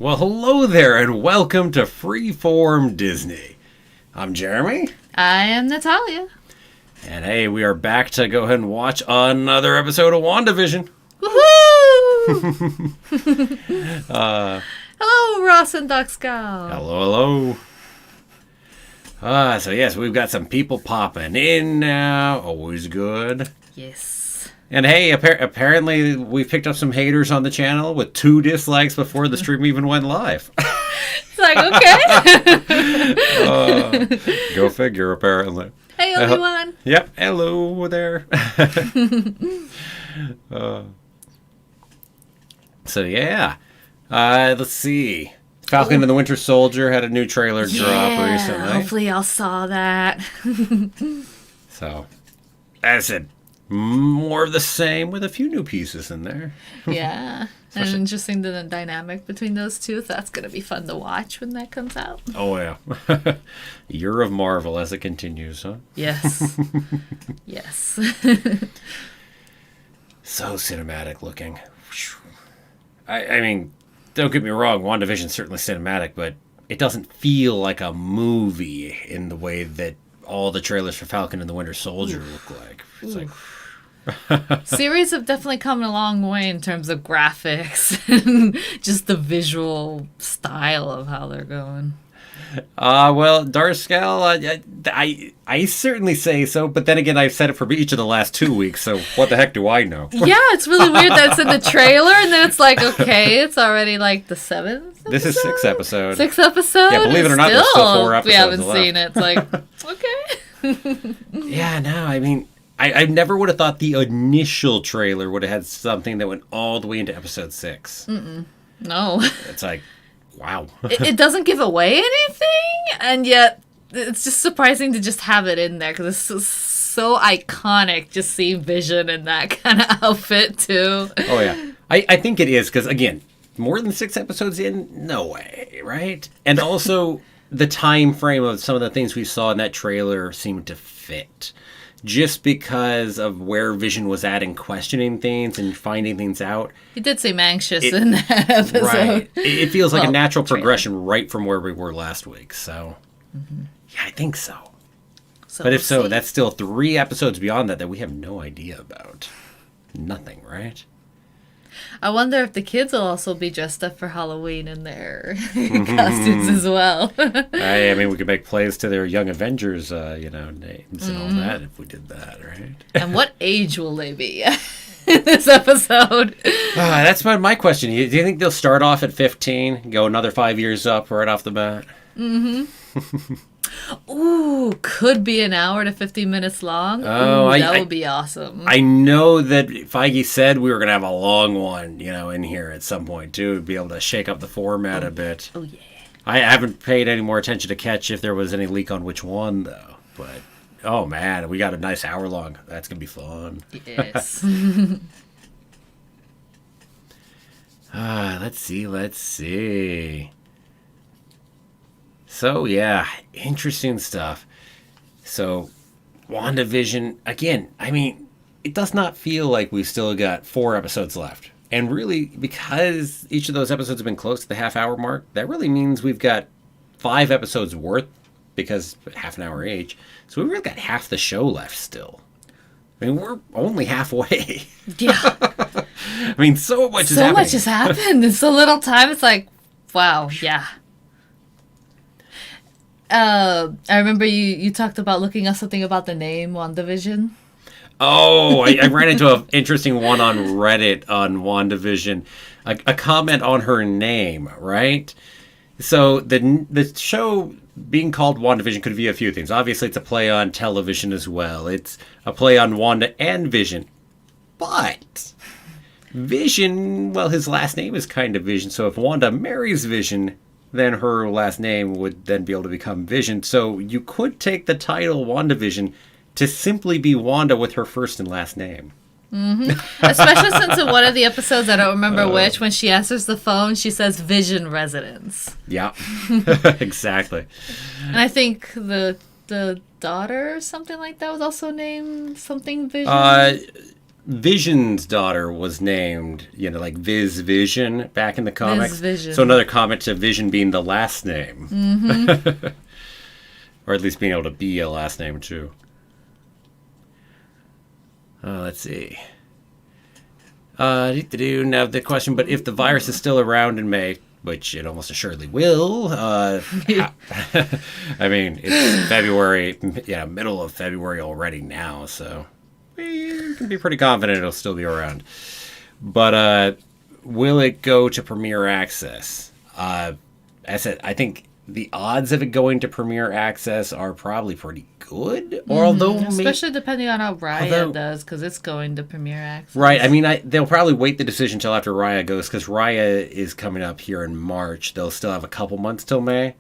Well, hello there, and welcome to Freeform Disney. I'm Jeremy. I am Natalia. And hey, we are back to go ahead and watch another episode of WandaVision. Woohoo! Hello, Ross and Duck Scout. Hello. So yes, we've got some people popping in now. Always good. Yes. And hey, apparently we picked up some haters on the channel with 2 dislikes before the stream even went live. It's like, okay. Go figure, apparently. Hey, everyone. Yep, hello there. So yeah, let's see. Falcon and the Winter Soldier had a new trailer drop recently. Hopefully y'all saw that. So, as I said, more of the same with a few new pieces in there. Yeah. And interesting the dynamic between those two. That's going to be fun to watch when that comes out. Oh, yeah. Year of Marvel as it continues, huh? Yes. Yes. So cinematic looking. I mean, don't get me wrong, WandaVision's certainly cinematic, but it doesn't feel like a movie in the way that all the trailers for Falcon and the Winter Soldier look like. It's like... Series have definitely come a long way in terms of graphics and just the visual style of how they're going. Well, Darscal, I certainly say so, but then again, I've said it for each of the last 2 weeks, so what the heck do I know? Yeah, it's really weird that it's in the trailer, and then it's like, okay, it's already like the 7th episode? This is 6th episode. 6th episode? Yeah, believe it or not, there's still 4 episodes we haven't left. seen it. It's like, okay. Yeah, no, I mean... I never would have thought the initial trailer would have had something that went all the way into episode 6. No. It's like, wow. It doesn't give away anything, and yet it's just surprising to just have it in there, because it's so iconic just seeing Vision in that kind of outfit, too. Oh, yeah. I think it is, because, again, more than 6 episodes in? No way, right? And also, the time frame of some of the things we saw in that trailer seemed to fit. Just because of where Vision was at in questioning things and finding things out. He did seem anxious in that episode. Right. It feels like a natural progression right from where we were last week. So, yeah, I think so. But if so, that's still 3 episodes beyond that we have no idea about. Nothing, right? I wonder if the kids will also be dressed up for Halloween in their costumes as well. I mean, we could make plays to their Young Avengers, names and all that if we did that, right? And what age will they be in this episode? That's my question. Do you think they'll start off at 15, go another 5 years up right off the bat? Ooh, could be an hour to 50 minutes long. Oh, that would be awesome. I know that Feige said we were going to have a long one, in here at some point, too, be able to shake up the format a bit. Oh, yeah. I haven't paid any more attention to catch if there was any leak on which one, though. But, oh, man, we got a nice hour long. That's going to be fun. Yes. Let's see. So, yeah, interesting stuff. So, WandaVision, again, I mean, it does not feel like we've still got 4 episodes left. And really, because each of those episodes have been close to the half-hour mark, that really means we've got 5 episodes worth, because half an hour each. So we've really got half the show left still. I mean, we're only halfway. Yeah. I mean, so much has happened. So much has happened in so little time. It's like, wow, yeah. I remember you talked about looking up something about the name WandaVision. Oh, I ran into an interesting one on Reddit on WandaVision. A comment on her name, right? So the show being called WandaVision could be a few things. Obviously, it's a play on television as well. It's a play on Wanda and Vision. But Vision, well, his last name is kind of Vision. So if Wanda marries Vision, then her last name would then be able to become Vision. So you could take the title WandaVision to simply be Wanda with her first and last name. Especially since in one of the episodes, I don't remember which, when she answers the phone, she says Vision Residence. Yeah, exactly. And I think the daughter or something like that was also named something Vision. Vision's daughter was named, like Vision back in the comics. Vision. So another comment to Vision being the last name. Mm-hmm. Or at least being able to be a last name, too. Let's see. Now the question, but if the virus is still around in May, which it almost assuredly will, I mean, it's February, middle of February already now, so we can be pretty confident it'll still be around. But will it go to Premier Access? As I said, I think the odds of it going to Premier Access are probably pretty good. Especially depending on how Raya does, because it's going to Premier Access. Right. I mean, they'll probably wait the decision until after Raya goes, because Raya is coming up here in March. They'll still have a couple months till May.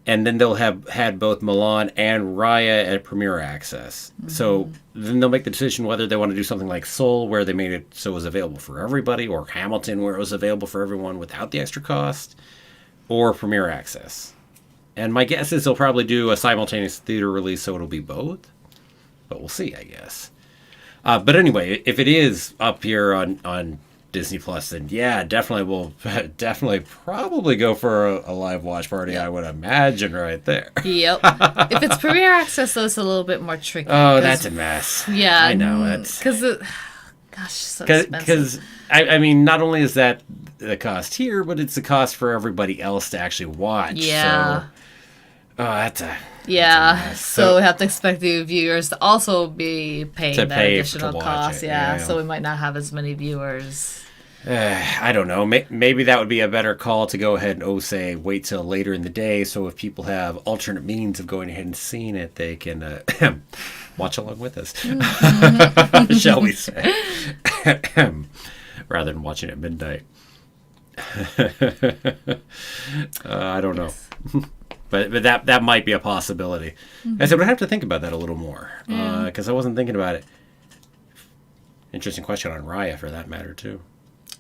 And then they'll have had both Milan and Raya at Premier Access. Mm-hmm. So then they'll make the decision whether they want to do something like Soul, where they made it so it was available for everybody, or Hamilton, where it was available for everyone without the extra cost, or Premier Access. And my guess is they'll probably do a simultaneous theater release, so it'll be both. But we'll see, I guess. But anyway, if it is up here on Disney Plus, then yeah, definitely probably go for a live watch party, I would imagine, right there. Yep. If it's Premier Access, though, it's a little bit more tricky. Oh, that's a mess. Yeah. I know. That's because so expensive. Because, I mean, not only is that the cost here, but it's the cost for everybody else to actually watch. Yeah. So, that's a... Yeah, so we have to expect the viewers to also be paying that additional cost. Yeah, so we might not have as many viewers. I don't know. Maybe that would be a better call to go ahead and say wait till later in the day. So if people have alternate means of going ahead and seeing it, they can watch along with us, shall we say, rather than watching at midnight. I don't know. But that might be a possibility. Mm-hmm. I said, we'd have to think about that a little more, because I wasn't thinking about it. Interesting question on Raya, for that matter, too.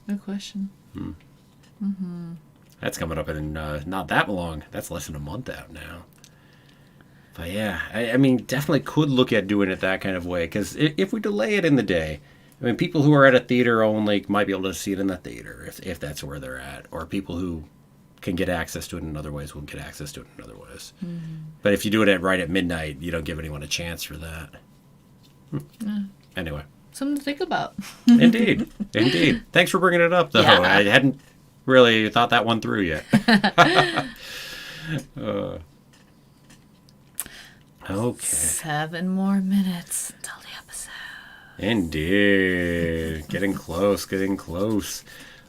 Good question. Mm-hmm. That's coming up in not that long. That's less than a month out now. But yeah, I mean, definitely could look at doing it that kind of way, because if we delay it in the day, I mean, people who are at a theater only might be able to see it in the theater, if that's where they're at, or people who can get access to it in other ways will get access to it in other ways. Mm-hmm. But if you do it right at midnight, you don't give anyone a chance for that. Anyway. Something to think about. Indeed. Thanks for bringing it up, though. Yeah. I hadn't really thought that one through yet. Okay. 7 more minutes until the episode. Indeed. Getting close.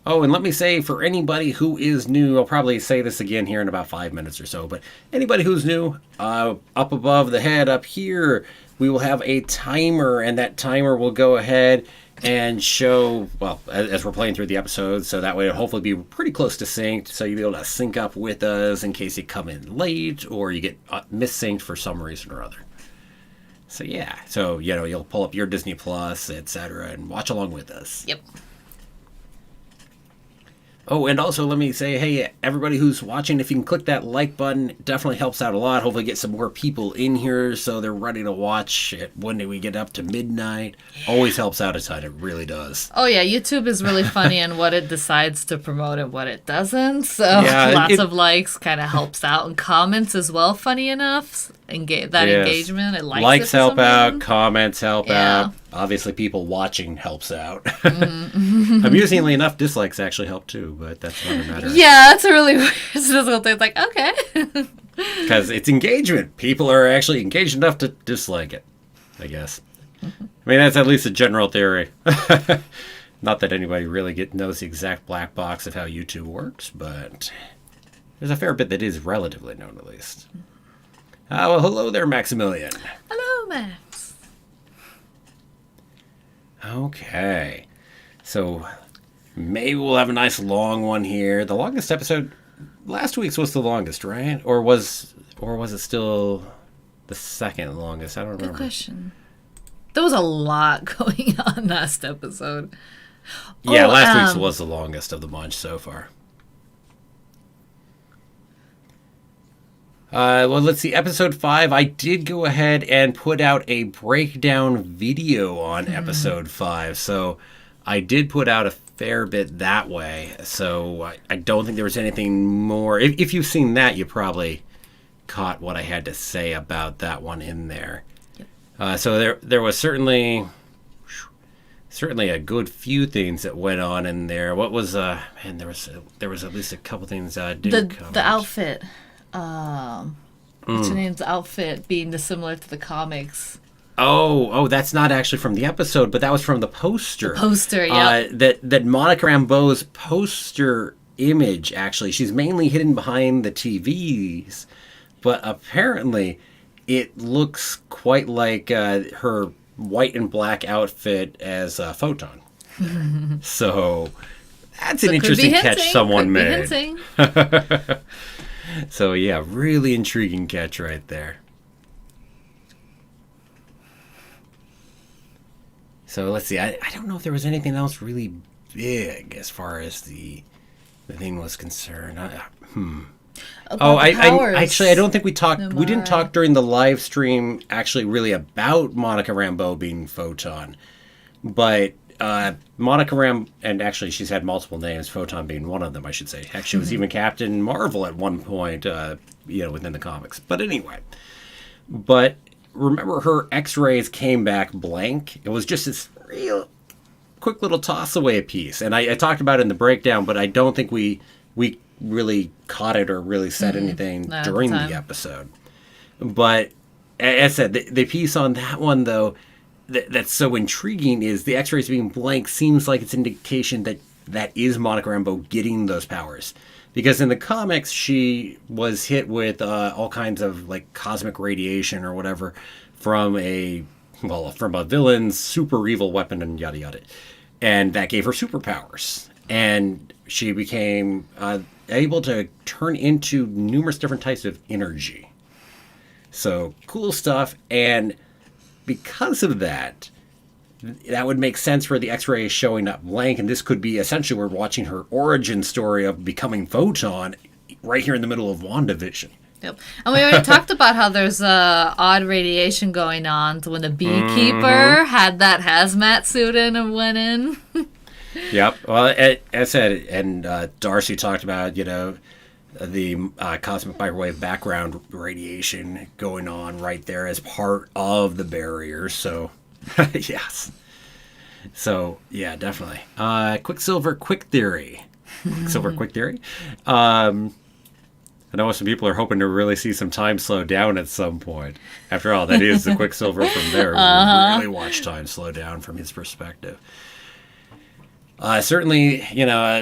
Oh, and let me say, for anybody who is new, I'll probably say this again here in about 5 minutes or so, but anybody who's new, up above the head, up here, we will have a timer, and that timer will go ahead and show, well, as we're playing through the episode, so that way it'll hopefully be pretty close to synced, so you'll be able to sync up with us in case you come in late, or you get mis-synced for some reason or other. So yeah, so, you'll pull up your Disney Plus, etc., and watch along with us. Yep. Oh, and also let me say, hey, everybody who's watching, if you can click that like button, it definitely helps out a lot. Hopefully get some more people in here so they're ready to watch it when we get up to midnight. Yeah. Always helps out a ton. It really does. Oh, yeah. YouTube is really funny in what it decides to promote and what it doesn't. So lots of likes kind of helps out. And comments as well, funny enough. Engagement. It likes help out. Comments help out. Obviously, people watching helps out. Mm-hmm. Amusingly enough, dislikes actually help too, but that's another matter. Yeah, that's a really weird thing. It's like, okay. Because it's engagement. People are actually engaged enough to dislike it, I guess. Mm-hmm. I mean, that's at least a general theory. Not that anybody really knows the exact black box of how YouTube works, but there's a fair bit that is relatively known, at least. Well, hello there, Maximilian. Hello, Max. Okay. So, maybe we'll have a nice long one here. The longest episode, last week's was the longest, right? Or was it still the second longest? I don't remember. Good question. There was a lot going on last episode. Yeah, last week's was the longest of the bunch so far. Well, let's see. Episode 5, I did go ahead and put out a breakdown video on episode 5. So I did put out a fair bit that way. So I don't think there was anything more. If you've seen that, you probably caught what I had to say about that one in there. So there was certainly a good few things that went on in there. What was man? There was at least a couple things I didn't cover. The outfit. What's her name's outfit being dissimilar to the comics. Oh, that's not actually from the episode, but that was from the poster. The poster, yeah. That Monica Rambeau's poster image, actually, she's mainly hidden behind the TVs, but apparently it looks quite like her white and black outfit as Photon. So that's an interesting catch someone made. So yeah, really intriguing catch right there. So let's see. I don't know if there was anything else really big as far as the thing was concerned. I don't think we talked. We didn't talk during the live stream actually really about Monica Rambeau being Photon, but Monica and actually she's had multiple names, Photon being one of them, I should say. Actually, she was even Captain Marvel at one point, within the comics. But anyway, remember her X-rays came back blank. It was just this real quick little toss away piece, and I talked about it in the breakdown, but I don't think we really caught it or really said anything during the episode. But as I said, the piece on that one though. That's so intriguing is the X-rays being blank seems like it's an indication that is Monica Rambeau getting those powers. Because in the comics, she was hit with all kinds of like cosmic radiation or whatever from a villain's super evil weapon and yada yada. And that gave her superpowers. And she became able to turn into numerous different types of energy. So cool stuff. And because of that would make sense for the X-ray showing up blank, and this could be essentially we're watching her origin story of becoming Photon right here in the middle of WandaVision. Yep. And we already talked about how there's odd radiation going on. So when the beekeeper had that hazmat suit in and went in. Yep. Well, as I said, and Darcy talked about, the cosmic microwave background radiation going on right there as part of the barrier. So, yes. So, yeah, definitely. Quicksilver Quick Theory. Quicksilver Quick Theory. I know some people are hoping to really see some time slow down at some point. After all, that is the Quicksilver from there. We really watch time slow down from his perspective. Certainly,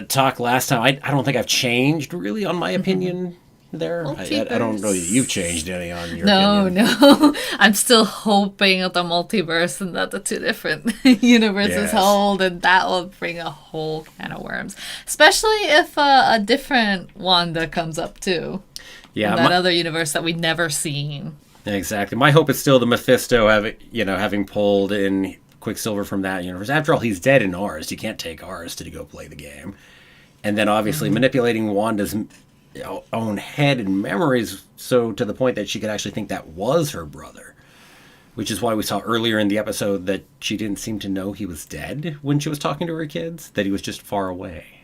talk last time. I don't think I've changed really on my opinion there. I don't know that you've changed any on your opinion. No. I'm still hoping of the multiverse and that the two different universes hold, and that will bring a whole can of worms. Especially if a different Wanda comes up too. Yeah, that other universe that we've never seen. Exactly. My hope is still the Mephisto having pulled in Quicksilver from that universe. After all, he's dead in ours. You can't take ours to go play the game. And then obviously manipulating Wanda's own head and memories so to the point that she could actually think that was her brother. Which is why we saw earlier in the episode that she didn't seem to know he was dead when she was talking to her kids, that he was just far away.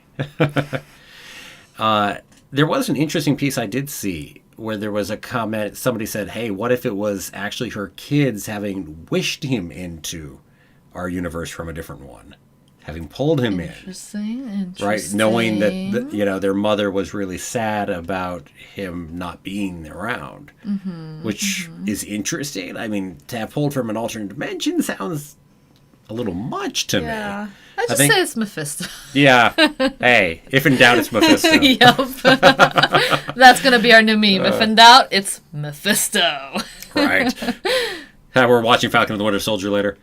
There was an interesting piece I did see where there was a comment, somebody said, hey, what if it was actually her kids having wished him into our universe from a different one, having pulled him in. Interesting. Right, knowing that their mother was really sad about him not being around, which is interesting. I mean, to have pulled from an alternate dimension sounds a little much to me. I just say it's Mephisto. Yeah. Hey, if in doubt, it's Mephisto. Yep. That's gonna be our new meme. If in doubt, it's Mephisto. Right. We're watching Falcon and the Winter Soldier later.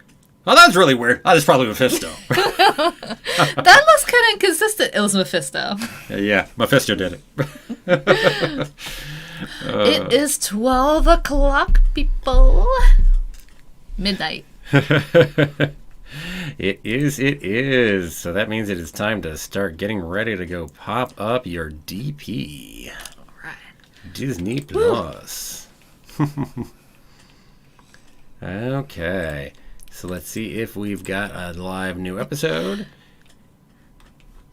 Oh, that's really weird. Oh, that's probably Mephisto. That looks kind of inconsistent. It was Mephisto. Yeah, Mephisto did it. It is 12 o'clock, people. Midnight. It is. So that means it is time to start getting ready to go pop up your DP. All right. Disney Plus. Okay. So let's see if we've got a live new episode.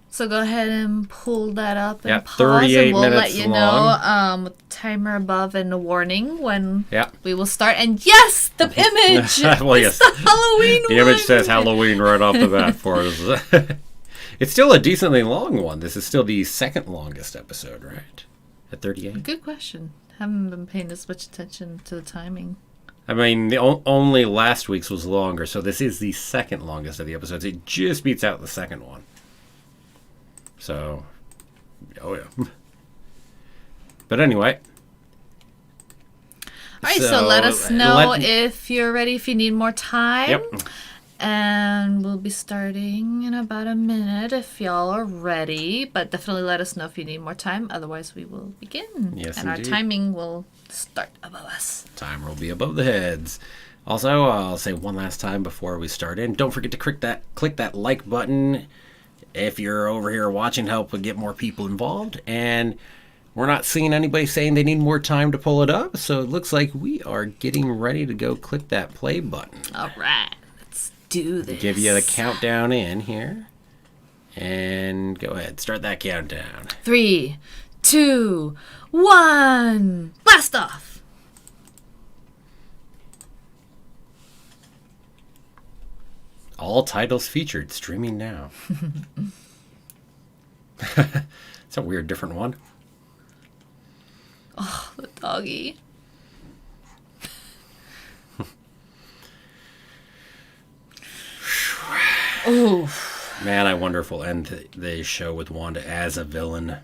So go ahead and pull that up and pause, 38 and we'll let minutes you long. know with the timer above and the warning when Yeah. we will start. And yes, the image! Well, yes. It's the Halloween The one! image says Halloween right off the bat for us. It's still a decently long one. This is still the second longest episode, right? At 38? Good question. Haven't been paying as much attention to the timing. I mean, only last week's was longer, so this is the second longest of the episodes. It just beats out the second one. So, oh yeah. But anyway. All right, so let us know if you're ready, if you need more time. Yep. And we'll be starting in about a minute if y'all are ready. But definitely let us know if you need more time. Otherwise, we will begin. Yes, and indeed. Our timing will start above us. Timer will be above the heads. Also, I'll say one last time before we start in. Don't forget to click that like button if you're over here watching, help get more people involved. And we're not seeing anybody saying they need more time to pull it up. So it looks like we are getting ready to go click that play button. All right. Do this. Give you the countdown in here. And go ahead. Start that countdown. 3, 2, 1. Blast off. All titles featured. Streaming now. It's a weird, different one. Oh, the doggy. Oh man, I wonder if we'll end the show with Wanda as a villain.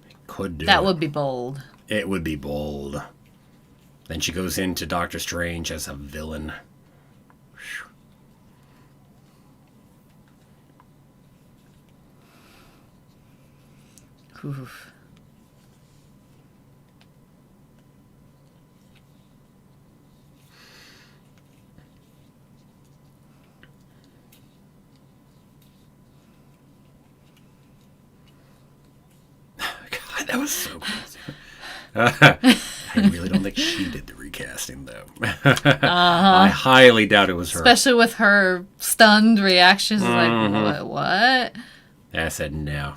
It could do. That would be bold. It would be bold. Then she goes into Doctor Strange as a villain. Oof. That was so cool. I really don't think she did the recasting, though. I highly doubt it was her. Especially with her stunned reactions, like, what? I said no.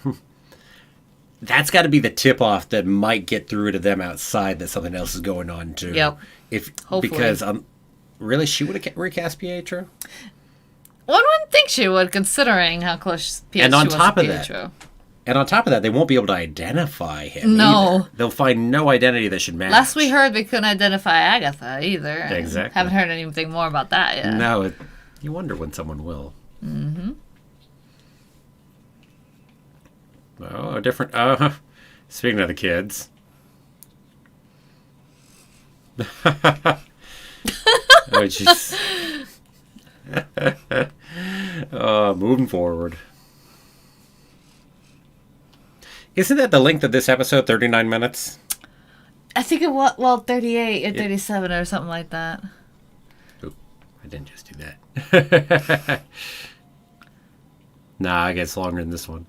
That's got to be the tip-off that might get through to them outside that something else is going on, too. Yep. Hopefully. Because, really, she would have recast Pietro? One wouldn't think she would, considering how close Pietro was to Pietro. And on top of that, they won't be able to identify him. No. Either. They'll find no identity that should match. Last we heard, they couldn't identify Agatha either. Exactly. Haven't heard anything more about that yet. No, you wonder when someone will. Mm-hmm. Oh, a different... speaking of the kids. Oh, jeez. Moving forward. Isn't that the length of this episode, 39 minutes? I think it was, 38 or 37 or something like that. Oop, I didn't just do that. Nah, I guess longer than this one.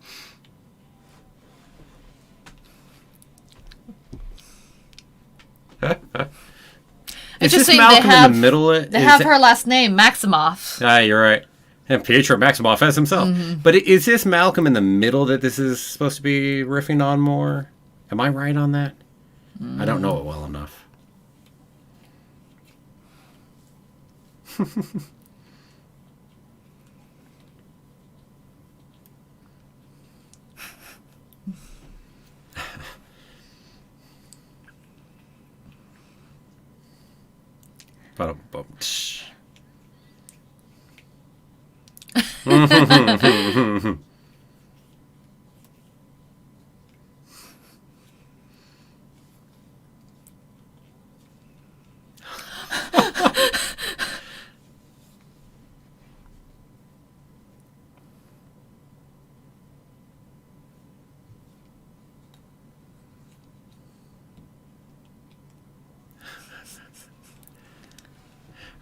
It's just Malcolm in the middle. They have her last name, Maximoff. Ah, you're right. And Pietro Maximoff as himself. Mm-hmm. But is this Malcolm in the middle that this is supposed to be riffing on more? Am I right on that? I don't know it well enough.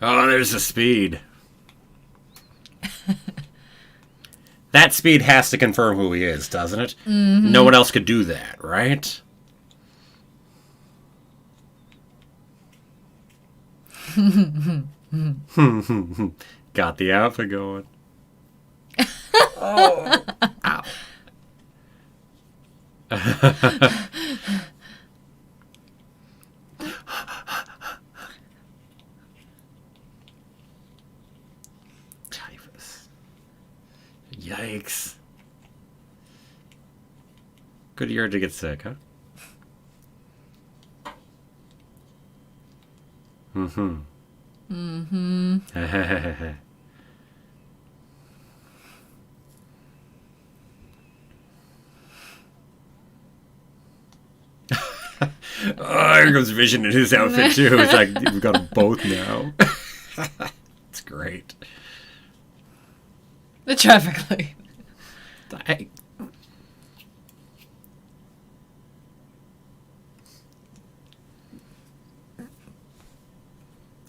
Oh, there's the speed. That speed has to confirm who he is, doesn't it? Mm-hmm. No one else could do that, right? Got the outfit going. Oh. Ow. Typhus. Yikes. Good year to get sick, huh? Mm-hmm. Mm-hmm. Oh, here goes Vision in his outfit too. It's like we've got them both now. It's great. The traffic light.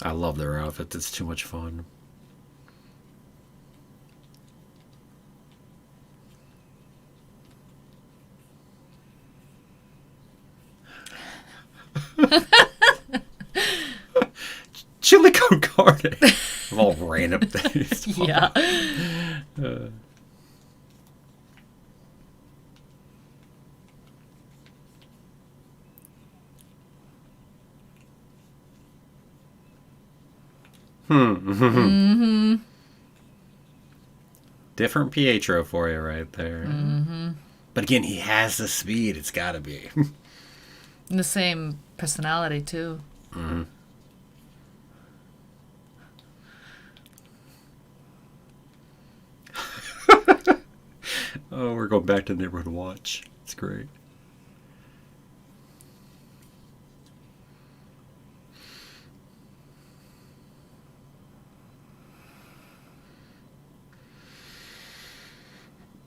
I love their outfits. It's too much fun. Chili con carne. Of all random things. Yeah. Mm-hmm. Different Pietro for you right there. Mm-hmm. But again, he has the speed. It's got to be. And the same personality, too. Mm-hmm. Oh, we're going back to Neighborhood Watch. It's great.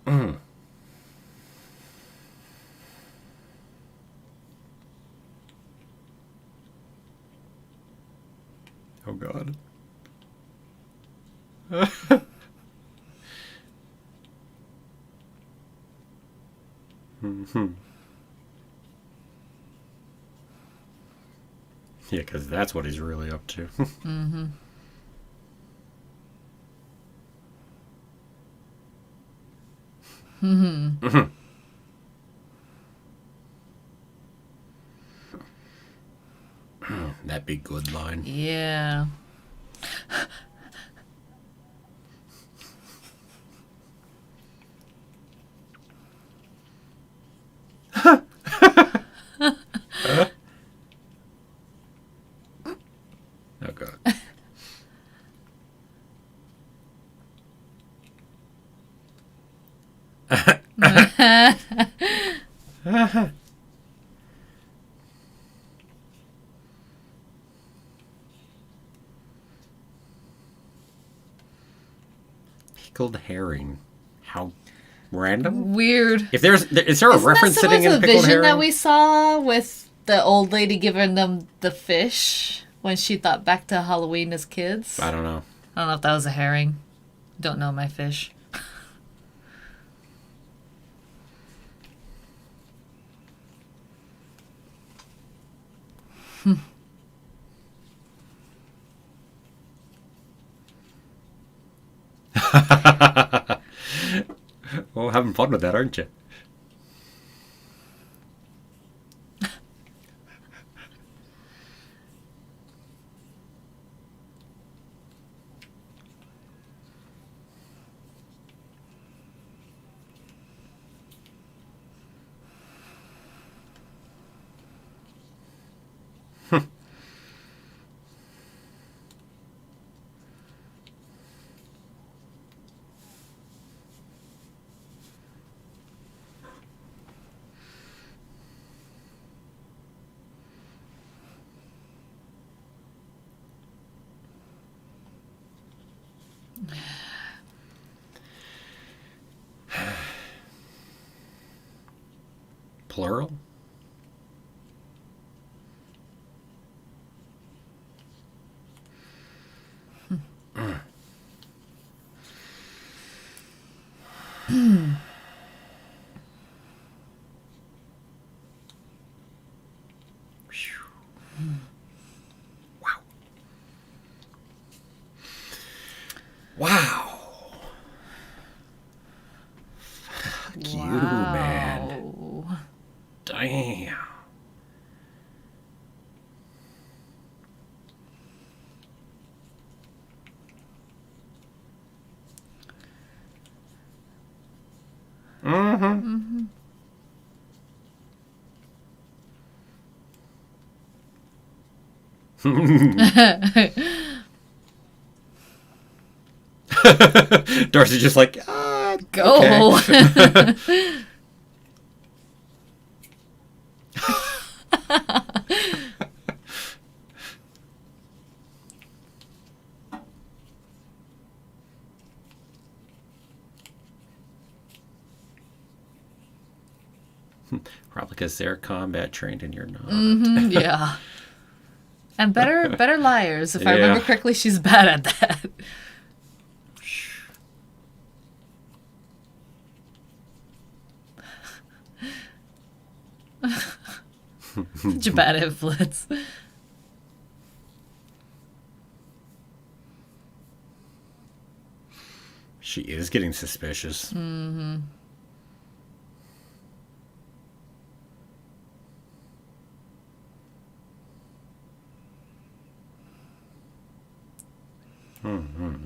Mm. Oh, God. Mm-hmm. Yeah, because that's what he's really up to. Mm-hmm. Mm-hmm. Mm-hmm. That'd be good line. Yeah. Oh, God. Pickled herring. How random? Weird. If is there a Isn't reference that sitting some in of the pickled vision herring? that we saw with the old lady giving them the fish when she thought back to Halloween as kids? I don't know. I don't know if that was a herring. Don't know my fish. Well, having fun with that, aren't you? Plural? Wow. Wow. Fuck you, man. Wow. Damn. Mm-hmm. Darcy's just like, Go. okay. Probably because they're combat trained and you're not. Yeah. And better liars. If I Yeah. remember correctly, she's bad at that. Such a bad influence. She is getting suspicious. Mm-hmm. Mm-hmm.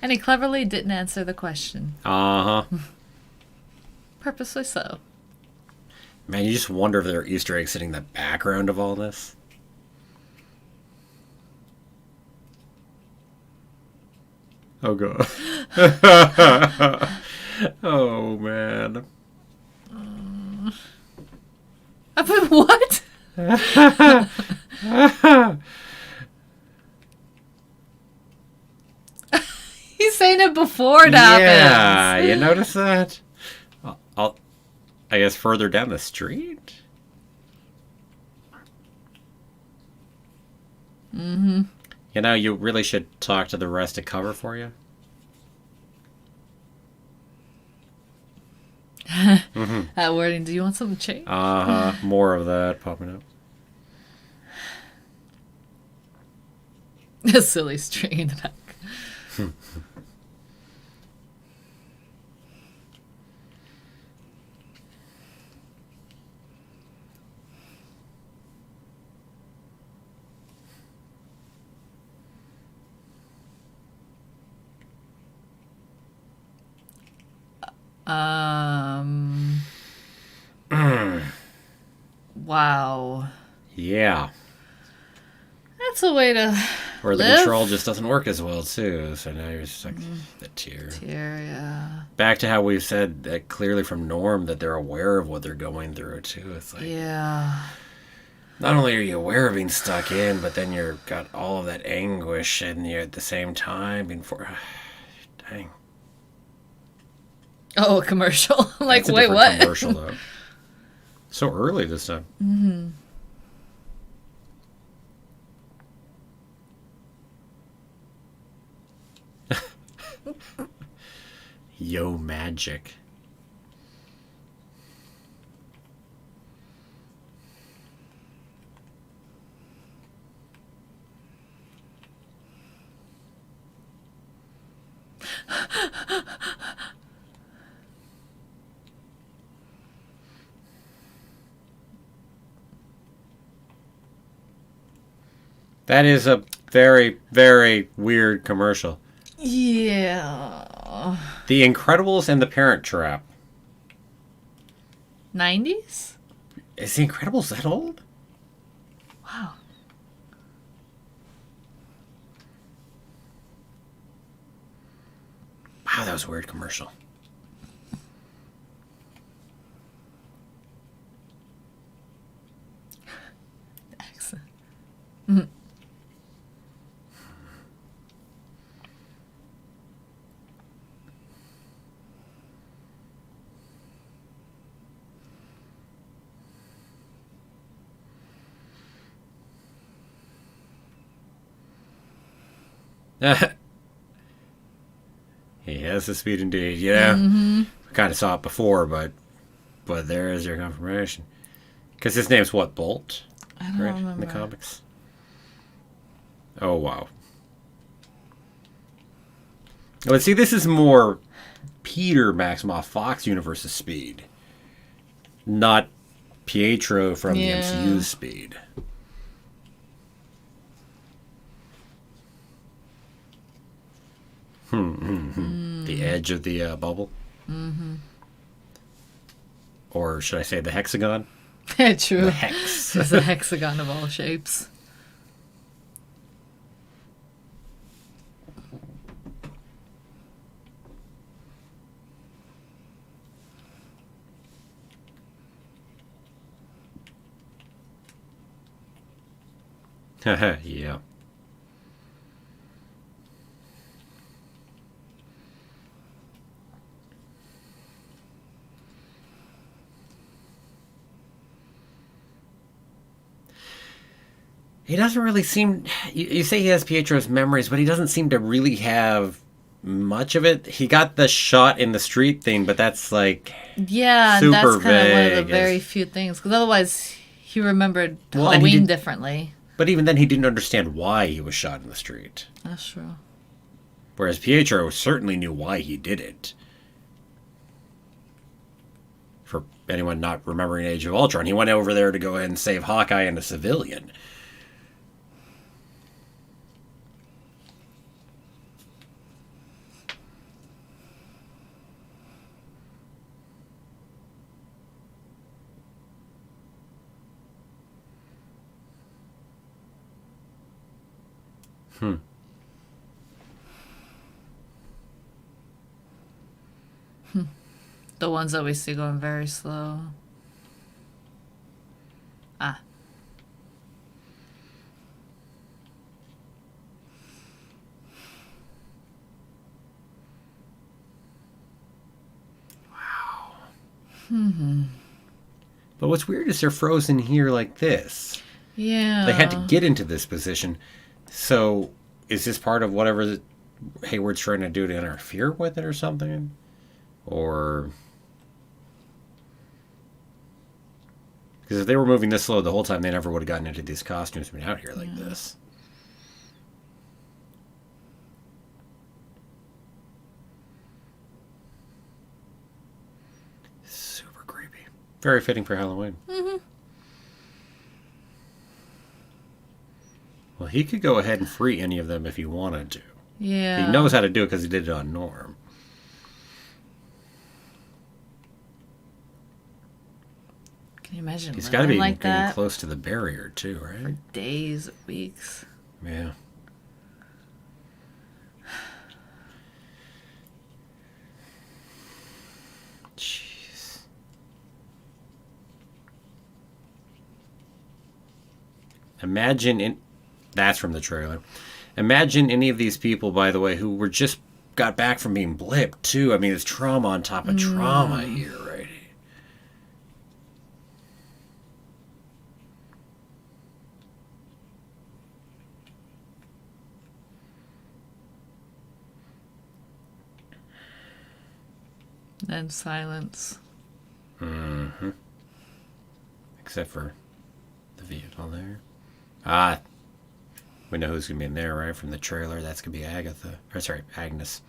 And he cleverly didn't answer the question. Uh-huh. Purposely so. Man, you just wonder if there are Easter eggs sitting in the background of all this. Oh, God. Oh, man. But what? He's saying it before it Yeah, happens. you notice that? I guess further down the street? Mm-hmm. You know, you really should talk to the rest to cover for you. That wording, do you want something changed? Uh-huh. More of that popping up. A silly string in the back. Wow. Yeah. That's a way to Or the live. control just doesn't work as well, too. So now you're just like, the tear. Yeah. Back to how we've said that clearly from Norm that they're aware of what they're going through, too. It's like, Yeah. not only are you aware of being stuck in, but then you've got all of that anguish and you're at the same time being for... Dang. Oh, a commercial. Like, That's a wait, different what? commercial, though. So early this time. Mm-hmm. Yo, magic. That is a very, very weird commercial. Yeah. The Incredibles and the Parent Trap. 90s? Is The Incredibles that old? Wow. Wow, that was a weird commercial. Excellent. Mhm. He has the speed indeed. Yeah, Mm-hmm. I kind of saw it before, but there is your confirmation. Because his name's what, Bolt? I don't Right in remember. the comics. Oh wow. Let's see. This is more Peter Maximoff Fox Universe's speed, not Pietro from the Yeah. MCU's speed. The edge of the bubble. Mm-hmm. Or should I say the hexagon? True. The hex. It's a hexagon of all shapes. Yeah. He doesn't really seem. You say he has Pietro's memories, but he doesn't seem to really have much of it. He got the shot in the street thing, but that's like. Yeah, and Super that's kind of one of the vague. very few things. Because otherwise, he remembered Well, and he Halloween did- differently. But even then, he didn't understand why he was shot in the street. That's true. Whereas Pietro certainly knew why he did it. For anyone not remembering Age of Ultron, he went over there to go ahead and save Hawkeye and a civilian. The ones that we see going very slow. Ah. But what's weird is they're frozen here like this. Yeah. They had to get into this position. So, is this part of whatever Hayward's trying to do to interfere with it or something? Or. Because if they were moving this slow the whole time, they never would have gotten into these costumes and been out here like this. Super creepy. Very fitting for Halloween. Mm-hmm. Well, he could go ahead and free any of them if he wanted to. Yeah. He knows how to do it because he did it on Norm. Can you imagine He's living got to be like getting that close to the barrier, too, right? days, weeks? Yeah. Jeez. That's from the trailer. Imagine any of these people, by the way, who were just got back from being blipped, too. I mean, it's trauma on top of trauma here, right? Then silence. Mm-hmm. Except for the vehicle there. Ah, we know who's going to be in there, right? From the trailer. That's going to be Agatha. Or, sorry, Agnes.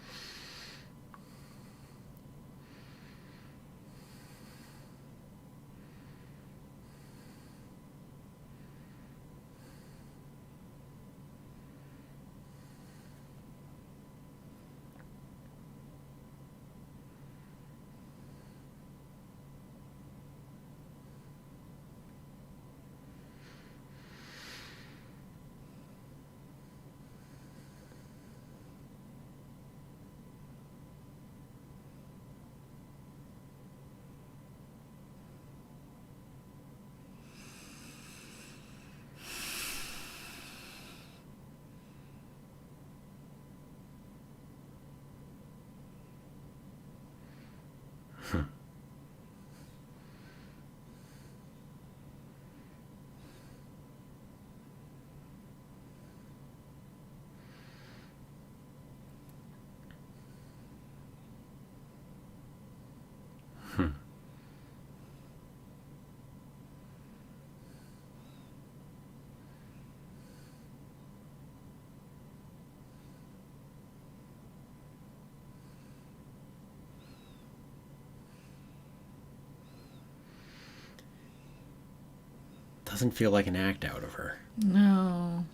doesn't feel like an act out of her. No.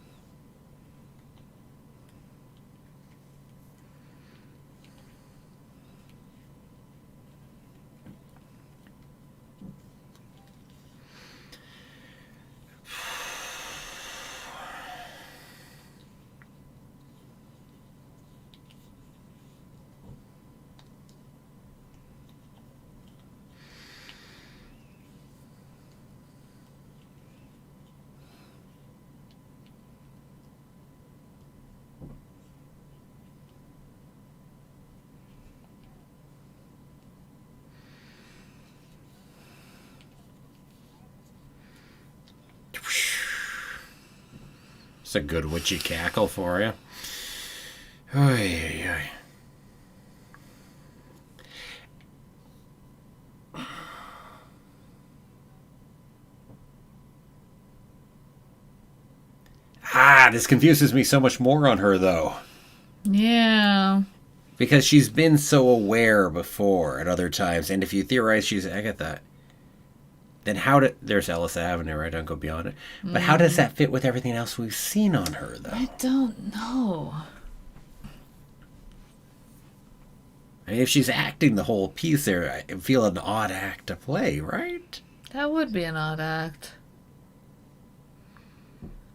It's a good witchy cackle for you. Oy, oy, oy. This confuses me so much more on her, though. Yeah. Because she's been so aware before at other times, and if you theorize she's Agatha, then how did... There's Ellis Avenue, right? Don't go beyond it. But how does that fit with everything else we've seen on her, though? I don't know. I mean, if she's acting the whole piece there, I feel an odd act to play, right? That would be an odd act.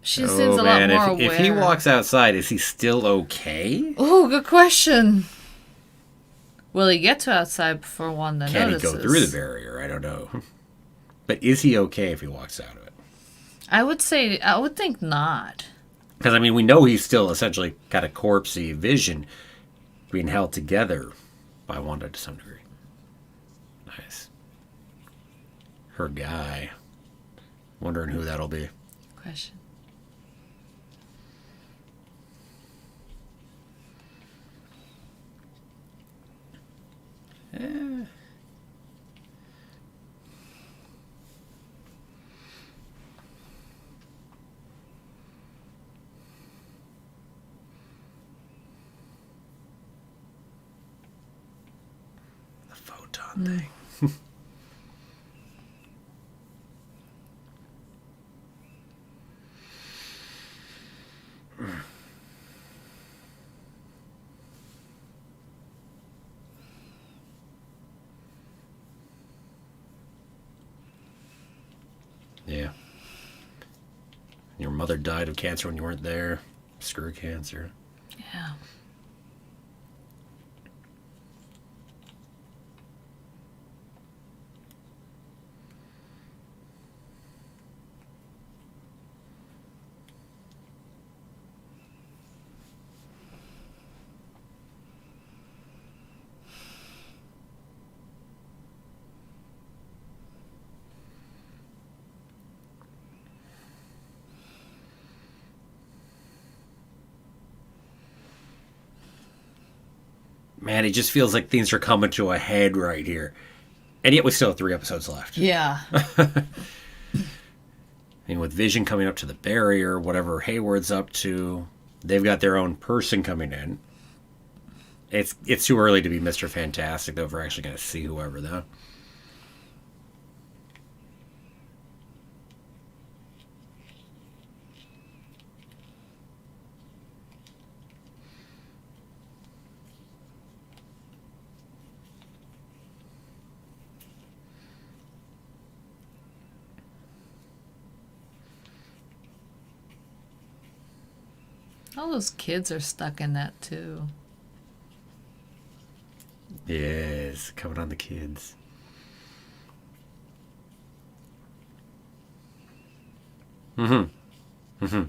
She seems a lot more aware. If he walks outside, is he still okay? Oh, good question. Will he get to outside before Wanda notices? Can he go through the barrier? I don't know. But is he okay if he walks out of it? I would think not. Because, I mean, we know he's still essentially got a corpsey vision being held together by Wanda to some degree. Nice. Her guy. Wondering who that'll be. Question. Yeah. The photon thing. Yeah. Your mother died of cancer when you weren't there. Screw cancer. Yeah. Man, it just feels like things are coming to a head right here. And yet we still have 3 episodes left. Yeah. And with Vision coming up to the barrier, whatever Hayward's up to, they've got their own person coming in. It's too early to be Mr. Fantastic, though, if we're actually going to see whoever, though. All those kids are stuck in that too. Yes, coming on the kids. Mm-hmm. Mm-hmm.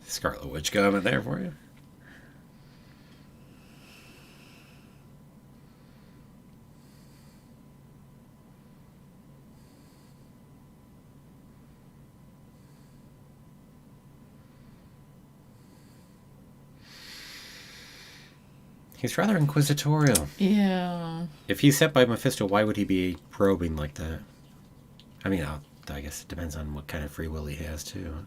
Scarlet Witch comment there for you. He's rather inquisitorial. Yeah. If he's set by Mephisto, why would he be probing like that? I mean, I guess it depends on what kind of free will he has, too.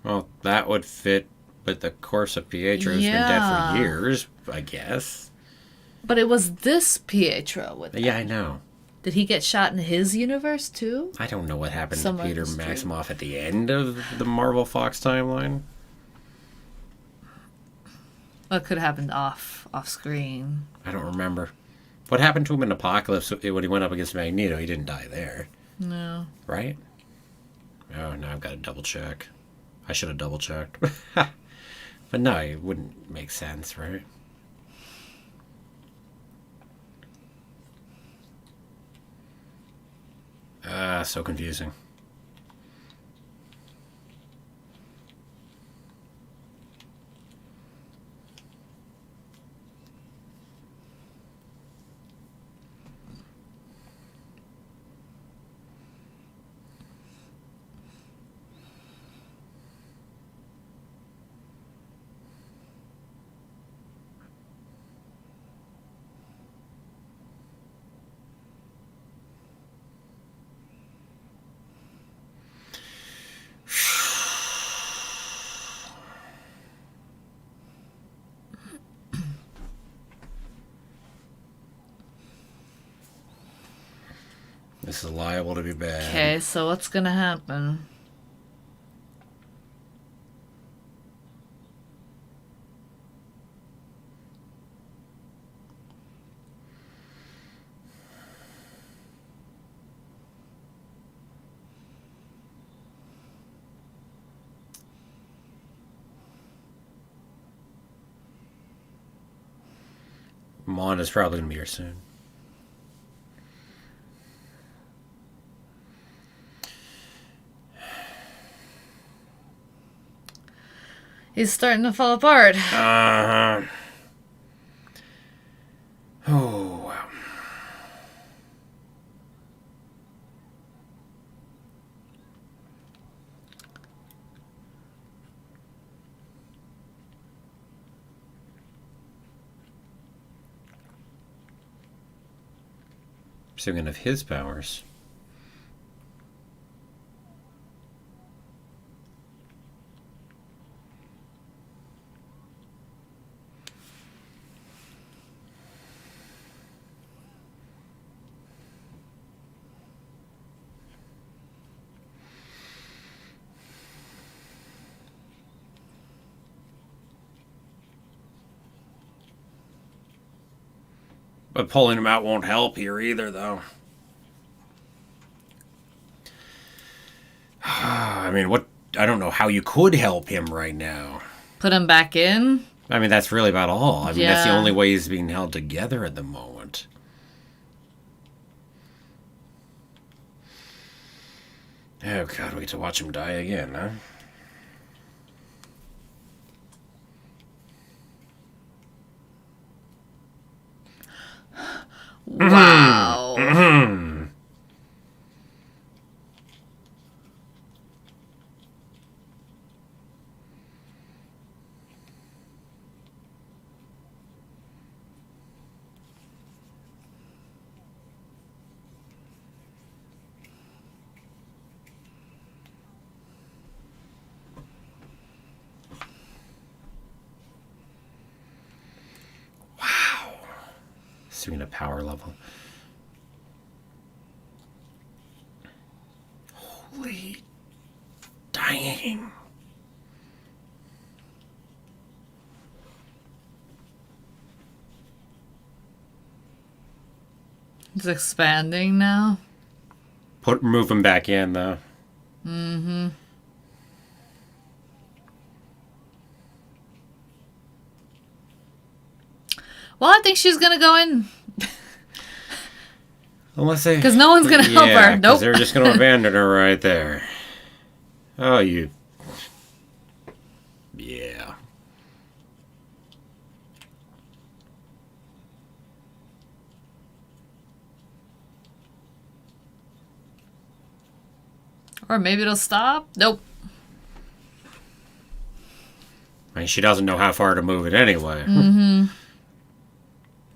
Well, that would fit with the course of Pietro's been dead Yeah. for years, I guess. But it was this Pietro with Yeah, I know. Did he get shot in his universe too? I don't know what happened Some to of Peter the street. Maximoff at the end of the Marvel Fox timeline. What could have happened off screen? I don't remember. What happened to him in Apocalypse when he went up against Magneto? He didn't die there, No. right? Oh, now I've got to double check. I should have double checked. But no, it wouldn't make sense, right? So confusing. This is liable to be bad. Okay, so what's gonna happen? Wanda's probably going to be here soon. He's starting to fall apart. Uh-huh. Oh, wow. Speaking of his powers. But pulling him out won't help here either, though. I mean, what? I don't know how you could help him right now. Put him back in. I mean, that's really about all. I mean, that's the Yeah. only way he's being held together at the moment. Oh, God, we get to watch him die again, huh? Wow. Assuming a power level. Holy dang. It's expanding now. Move him back in, though. Mm-hmm. Well, I think she's gonna go in. Unless they... Because no one's gonna help her. Nope. They're just gonna abandon her right there. Oh, you... Yeah. Or maybe it'll stop. Nope. I mean, she doesn't know how far to move it anyway. Mm-hmm.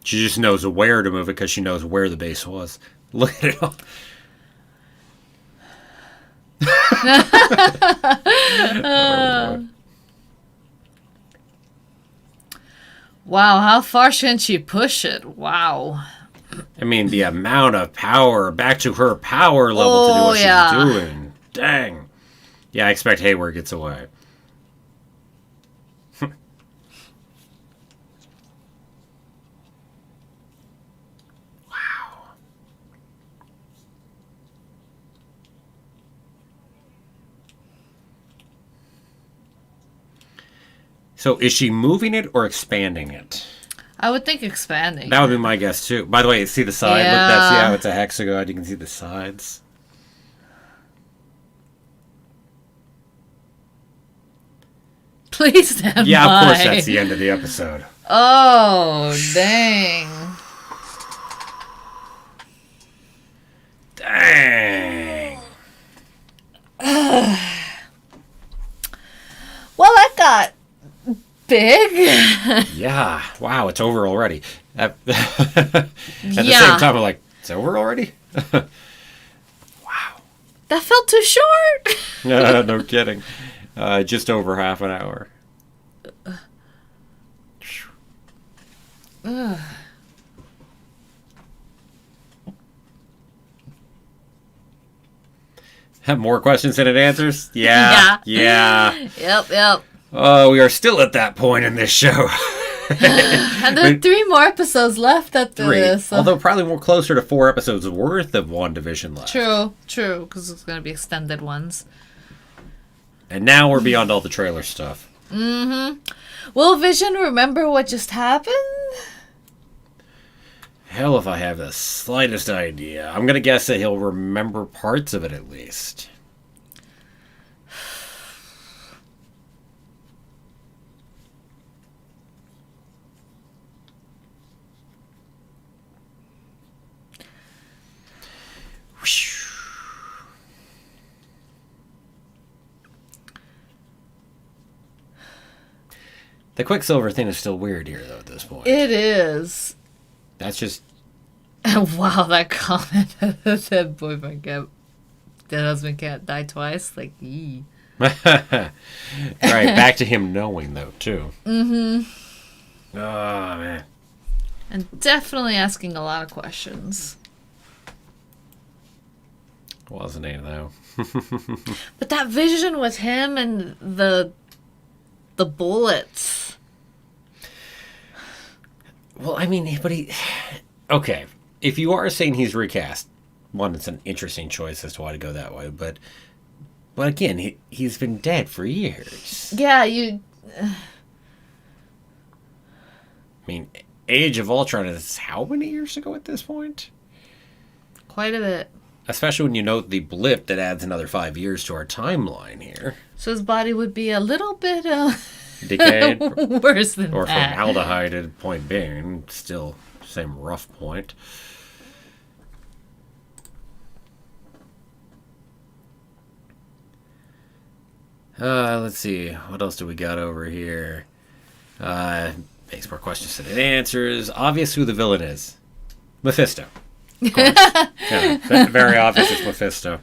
She just knows where to move it because she knows where the base was. Look at it all. Oh, wow, how far can she push it? Wow. I mean, the amount of power, back to her power level to do what she's doing. Dang. Yeah, I expect Hayward gets away. Wow. So is she moving it or expanding it? I would think expanding. That would be my guess, too. By the way, see the side? Yeah. Look, that's, yeah, it's a hexagon. You can see the sides. Please stand by. Yeah, of course, that's the end of the episode. Oh, dang. Dang. Well, that got big. Yeah. Wow, it's over already. At the same Yeah. time, I'm like, it's over already? Wow. That felt too short. No kidding. Just over half an hour. Have more questions than it answers? Yeah. Yep. Oh, we are still at that point in this show. And there are 3 more episodes left after 3. this. So. Although probably more closer to 4 episodes worth of WandaVision left. True, because it's going to be extended ones. And now we're beyond all the trailer stuff. Mm-hmm. Will Vision remember what just happened? Hell if I have the slightest idea. I'm going to guess that he'll remember parts of it at least. The Quicksilver thing is still weird here, though, at this point. It is. That's just... Wow, that comment that boyfriend can't... That husband can't die twice. Like, ee. Right, back to him knowing, though, too. Mm-hmm. Oh, man. And definitely asking a lot of questions. Wasn't he, though? But that vision with him and the bullets. Well, I mean, but he... Okay, if you are saying he's recast, one, it's an interesting choice as to why to go that way, but again, he's been dead for years. Yeah, you... I mean, Age of Ultron is how many years ago at this point? Quite a bit. Especially when you note the blip that adds another 5 years to our timeline here. So his body would be a little bit Decayed. worse than Or that. formaldehyde, point being. Still, same rough point. Let's see. What else do we got over here? Makes more questions than it answers. Obvious who the villain is. Mephisto. Of course. Yeah, very obvious it's Mephisto.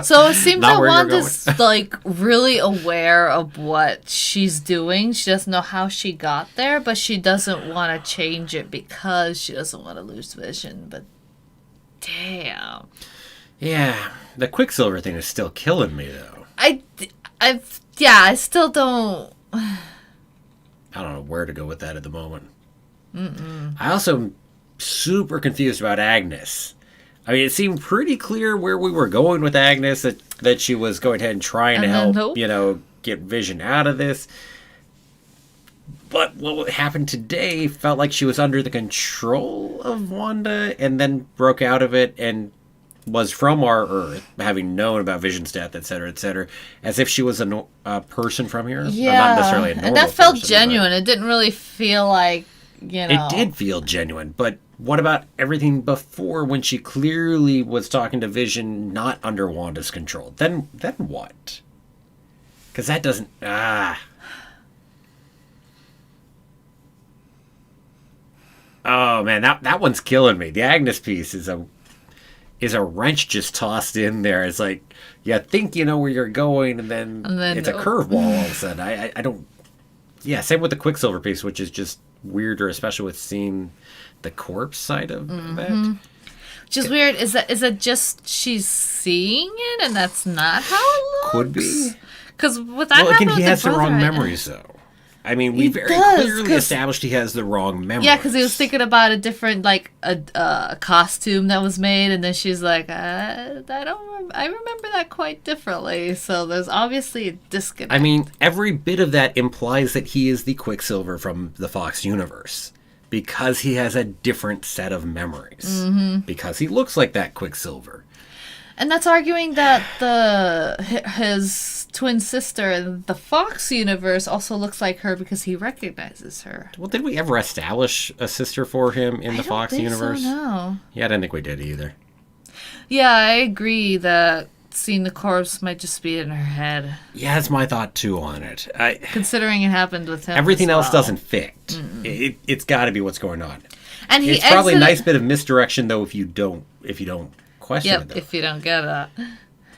So it seems Not that where you're Wanda's like really aware of what she's doing. She doesn't know how she got there, but she doesn't want to change it because she doesn't want to lose Vision. But damn. Yeah, the Quicksilver thing is still killing me, though. I still don't. I don't know where to go with that at the moment. I also am super confused about Agnes. I mean, it seemed pretty clear where we were going with Agnes, that she was going ahead and trying to help, nope. get Vision out of this. But what happened today felt like she was under the control of Wanda and then broke out of it and was from our Earth, having known about Vision's death, etc., as if she was a person from here. Yeah, not necessarily a normal and that felt person, genuine. It didn't really feel like, It did feel genuine, but what about everything before when she clearly was talking to Vision not under Wanda's control? Then what? Because that doesn't... Oh, man, that one's killing me. The Agnes piece is a wrench just tossed in there. It's like, you think you know where you're going, and then it's a curveball all of a sudden. I don't... Yeah, same with the Quicksilver piece, which is just weirder, especially with seeing the corpse side of it. Which is weird. Is that just she's seeing it, and that's not how it looks? Could be. Because with that happened with he has the brother, wrong memories, though. I mean, we very clearly established he has the wrong memories. Yeah, because he was thinking about a different, like, a costume that was made, and then she's like, I remember that quite differently. So there's obviously a disconnect. I mean, every bit of that implies that he is the Quicksilver from the Fox universe. Because he has a different set of memories. Mm-hmm. Because he looks like that Quicksilver. And that's arguing that his twin sister in the Fox universe also looks like her because he recognizes her. Well, did we ever establish a sister for him in the Fox universe? So, no. Yeah, I didn't think we did either. Yeah, I agree that seeing the corpse might just be in her head. Yeah, that's my thought too on it. Considering it happened with him. Everything else doesn't fit. It's got to be what's going on. And it's probably a nice bit of misdirection though if you don't question it. Though. If you don't get that.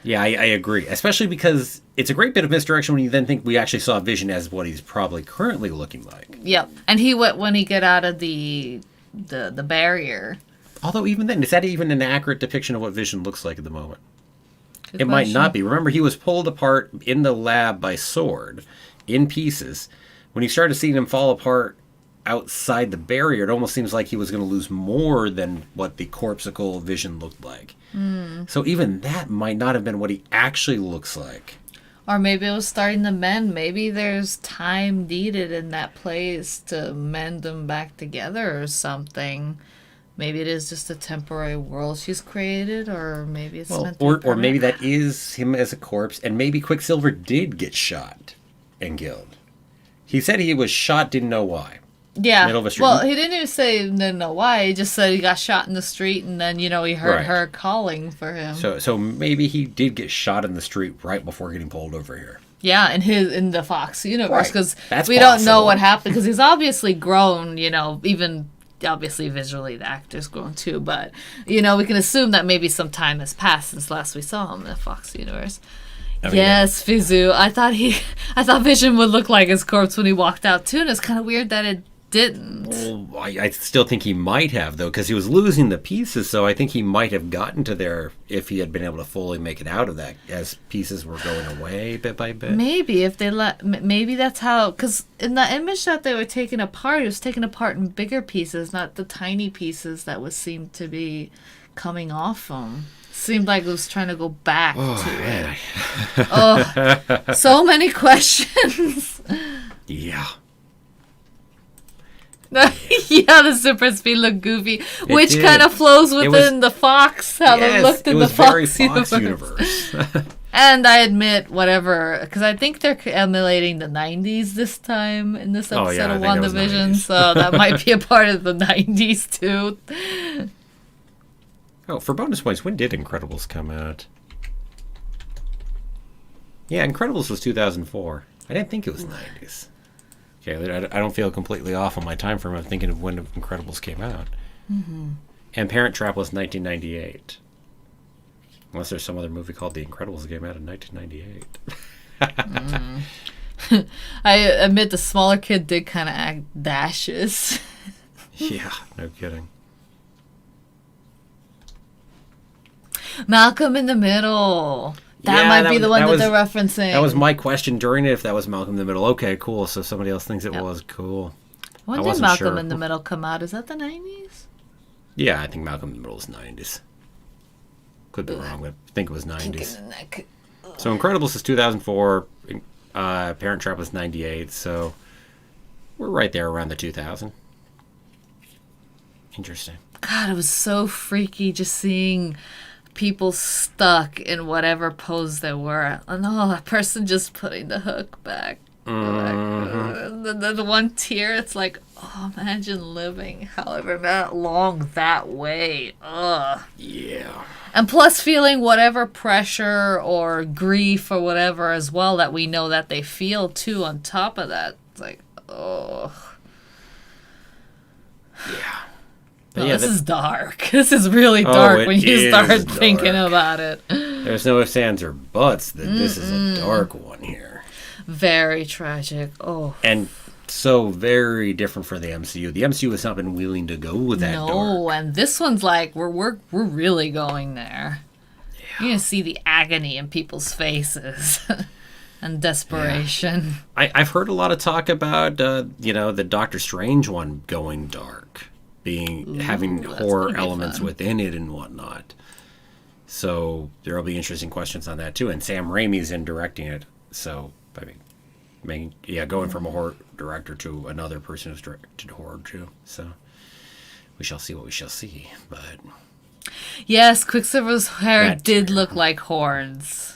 Yeah, I agree. Especially because it's a great bit of misdirection when you then think we actually saw Vision as what he's probably currently looking like. Yep. And when he got out of the barrier. Although even then, is that even an accurate depiction of what Vision looks like at the moment? It might not be. Remember, he was pulled apart in the lab by Sword in pieces. When you started seeing him fall apart outside the barrier, it almost seems like he was going to lose more than what the corpsicle Vision looked like. So even that might not have been what he actually looks like. Or maybe it was starting to mend. Maybe there's time needed in that place to mend them back together or something. Maybe it is just a temporary world she's created, or maybe it's meant to be or maybe that is him as a corpse, and maybe Quicksilver did get shot and killed. He said he was shot, didn't know why. Yeah. Middle of a street. Well, he didn't even say he didn't know why. He just said he got shot in the street, and then he heard her calling for him. So maybe he did get shot in the street right before getting pulled over here. Yeah, in the Fox universe, because we possible. don't know what happened. Because he's obviously grown. Even. Obviously, visually, the actor's grown too, but, we can assume that maybe some time has passed since last we saw him in the Fox universe. Yes, Fizu. I thought Vision would look like his corpse when he walked out, too, and it's kind of weird that it didn't. Well, I still think he might have, though, because he was losing the pieces, so I think he might have gotten to there if he had been able to fully make it out of that, as pieces were going away bit by bit. Maybe if they maybe that's how, because in the image that they were taking apart, it was taken apart in bigger pieces, not the tiny pieces that would seem to be coming off them. Seemed like it was trying to go back to it. So many questions. Yeah. Yeah, the super speed looked goofy, which kind of flows within the Fox, how it looked in the Fox universe. And I admit, whatever, because I think they're emulating the 90s this time in this episode of WandaVision, so that might be a part of the 90s too. Oh, for bonus points, when did Incredibles come out? Yeah, Incredibles was 2004. I didn't think it was 90s. Okay, I don't feel completely off on my time frame. I'm thinking of when Incredibles came out. Mm-hmm. And Parent Trap was 1998. Unless there's some other movie called The Incredibles that came out in 1998. I admit the smaller kid did kind of act dashes. Yeah, no kidding. Malcolm in the Middle. That might be the one that they're referencing. That was my question during it, if that was Malcolm in the Middle. Okay, cool. So somebody else thinks it was. Cool. When did Malcolm in the Middle come out? Is that the 90s? Yeah, I think Malcolm in the Middle is 90s. Could be wrong, but I think it was 90s. So Incredibles is 2004. Parent Trap was 98. So We're right there around the 2000. Interesting. God, it was so freaky just seeing people stuck in whatever pose they were. And that person just putting the hook back. The one tear, it's like, oh, imagine living however long that way. Ugh. Yeah. And plus feeling whatever pressure or grief or whatever as well that we know that they feel too on top of that. It's like, oh. Yeah. No, this is dark. This is really dark when you start thinking about it. There's no ifs, ands, or buts that this is a dark one here. Very tragic. Oh. And so very different for the MCU. The MCU has not been willing to go that dark. No, and this one's like, we're really going there. Yeah. You're going to see the agony in people's faces. And desperation. Yeah. I've heard a lot of talk about, the Doctor Strange one going dark. Having horror elements within it and whatnot. So there will be interesting questions on that too. And Sam Raimi's in directing it. So, going from a horror director to another person who's directed horror too. So we shall see what we shall see. But yes, Quicksilver's hair did look like horns.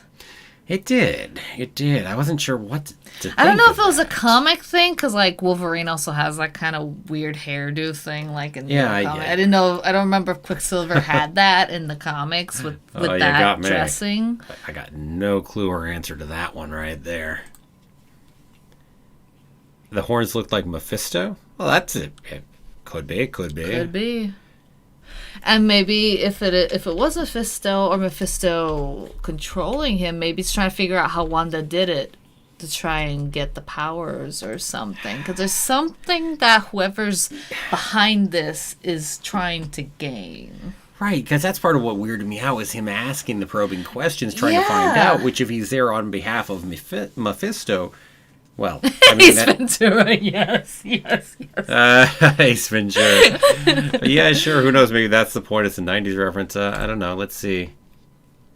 It did. I wasn't sure what to think. I don't know if it was a comic thing, because like Wolverine also has that kind of weird hairdo thing, like in the comic. I didn't know. I don't remember if Quicksilver had that in the comics with that dressing. I got no clue or answer to that one right there. The horns looked like Mephisto. Well, that's it. It could be. Could be. And maybe if it was Mephisto or Mephisto controlling him, maybe he's trying to figure out how Wanda did it to try and get the powers or something. Because there's something that whoever's behind this is trying to gain. Right, because that's part of what weirded me out was him asking the probing questions, trying to find out which if he's there on behalf of Mephisto. Well, Ace Ventura, yes. Ace Ventura. Yeah, sure. Who knows? Maybe that's the point. It's a 90s reference. I don't know. Let's see.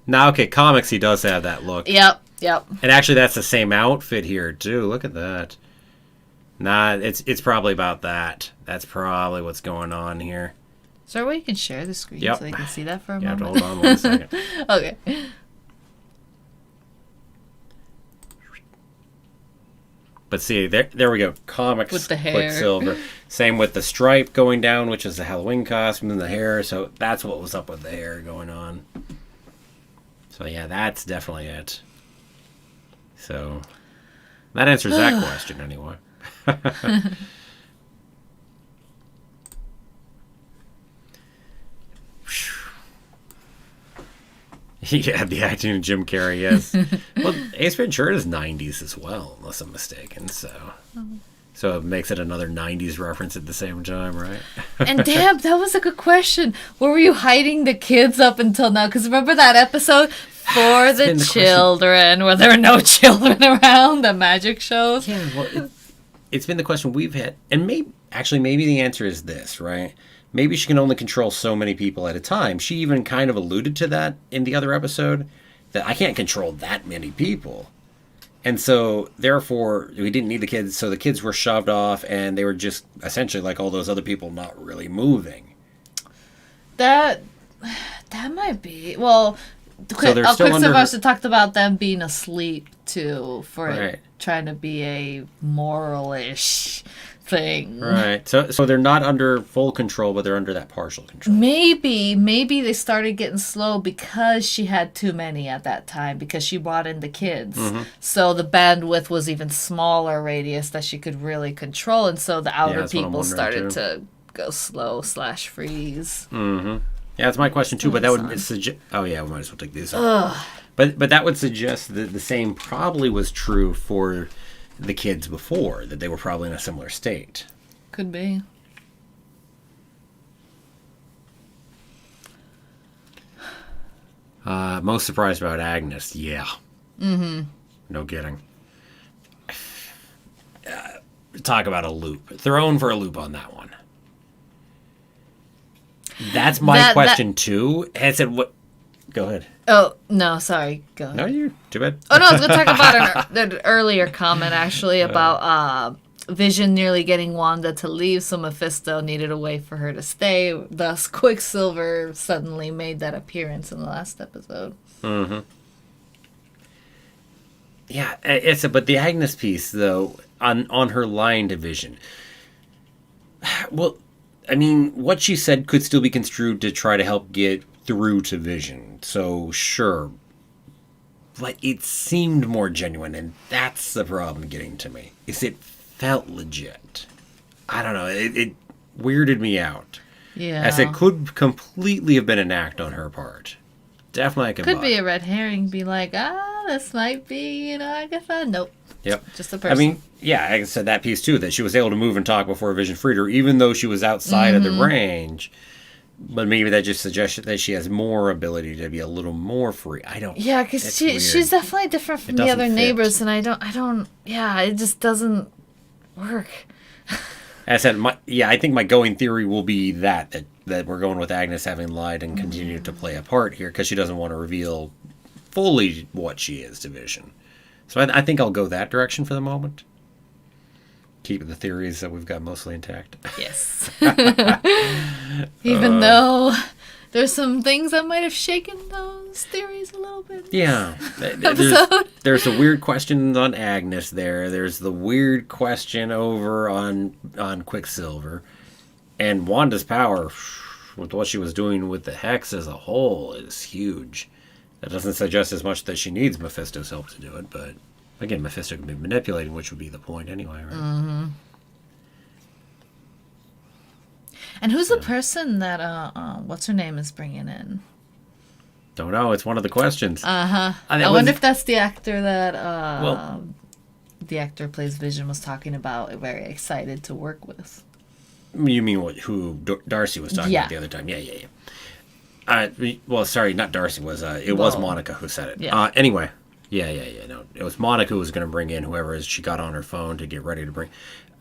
Now, okay, comics, he does have that look. Yep. And actually, that's the same outfit here, too. Look at that. Nah, it's probably about that. That's probably what's going on here. Is there a way you can share the screen so they can see that for a moment? You have to hold on 1 second. Okay. But see, there we go. Comics with the hair. Quicksilver. Same with the stripe going down, which is the Halloween costume, and the hair. So that's what was up with the hair going on. So yeah, that's definitely it. So that answers that question anyway. Yeah, the acting of Jim Carrey, yes. Well, Ace Ventura is 90s as well, unless I'm mistaken. So it makes it another 90s reference at the same time, right? And damn, that was a good question. Where were you hiding the kids up until now? Because remember that episode for the children, where there were no children around, the magic shows? Yeah, well, it's been the question we've had. And maybe the answer is this, right? Maybe she can only control so many people at a time. She even kind of alluded to that in the other episode, that I can't control that many people. And so, therefore, we didn't need the kids, so the kids were shoved off, and they were just essentially like all those other people not really moving. That might be. Well, Quicksilver also talked about them being asleep, too, for it trying to be a moral-ish thing. Right. So they're not under full control, but they're under that partial control. Maybe they started getting slow because she had too many at that time, because she brought in the kids. Mm-hmm. So the bandwidth was even smaller radius that she could really control, and so the outer people started to go slow / freeze. Mm-hmm. Yeah, that's my question too, but that would suggest... Oh yeah, we might as well take these off. But that would suggest that the same probably was true for the kids before, that they were probably in a similar state. Could be. Most surprised about Agnes, yeah. Mm-hmm. No kidding. Talk about a loop. Thrown for a loop on that one. That's my question too. I said, what? Go ahead. Oh, no, sorry. Go ahead. No, you. Too bad. Oh, no, I was going to talk about an earlier comment, actually, about Vision nearly getting Wanda to leave, so Mephisto needed a way for her to stay. Thus, Quicksilver suddenly made that appearance in the last episode. Mm-hmm. Yeah, but the Agnes piece, though, on her line to Vision. Well, I mean, what she said could still be construed to try to help get through to Vision. So, sure. But it seemed more genuine, and that's the problem getting to me. Is it felt legit. I don't know. It weirded me out. Yeah. As it could completely have been an act on her part. Definitely I could Could be a red herring. Be like, this might be, Agatha. Nope. Yep. Just a person. I mean, yeah, I said that piece too, that she was able to move and talk before Vision freed her, even though she was outside of the range. But maybe that just suggests that she has more ability to be a little more free. I don't. Yeah, because she's definitely different from the other neighbors, and I don't. Yeah, it just doesn't work. As I said, I think my going theory will be that we're going with Agnes having lied and continued to play a part here because she doesn't want to reveal fully what she is to Vision. So I think I'll go that direction for the moment. Keep the theories that we've got mostly intact. Yes. Even though there's some things that might have shaken those theories a little bit. Yeah. There's a weird question on Agnes there. There's the weird question over on Quicksilver. And Wanda's power, with what she was doing with the Hex as a whole, is huge. That doesn't suggest as much that she needs Mephisto's help to do it, but again, Mephisto can be manipulating, which would be the point anyway, right? Mm-hmm. And who's the person that, what's her name is bringing in? Don't know. It's one of the questions. Uh-huh. I wonder if that's the actor that, the actor who plays Vision was talking about, very excited to work with. You mean who Darcy was talking about the other time? Yeah. Well, sorry, not Darcy. Was Monica who said it. Yeah. Anyway, yeah. No, it was Monica who was going to bring in whoever it is she got on her phone to get ready to bring.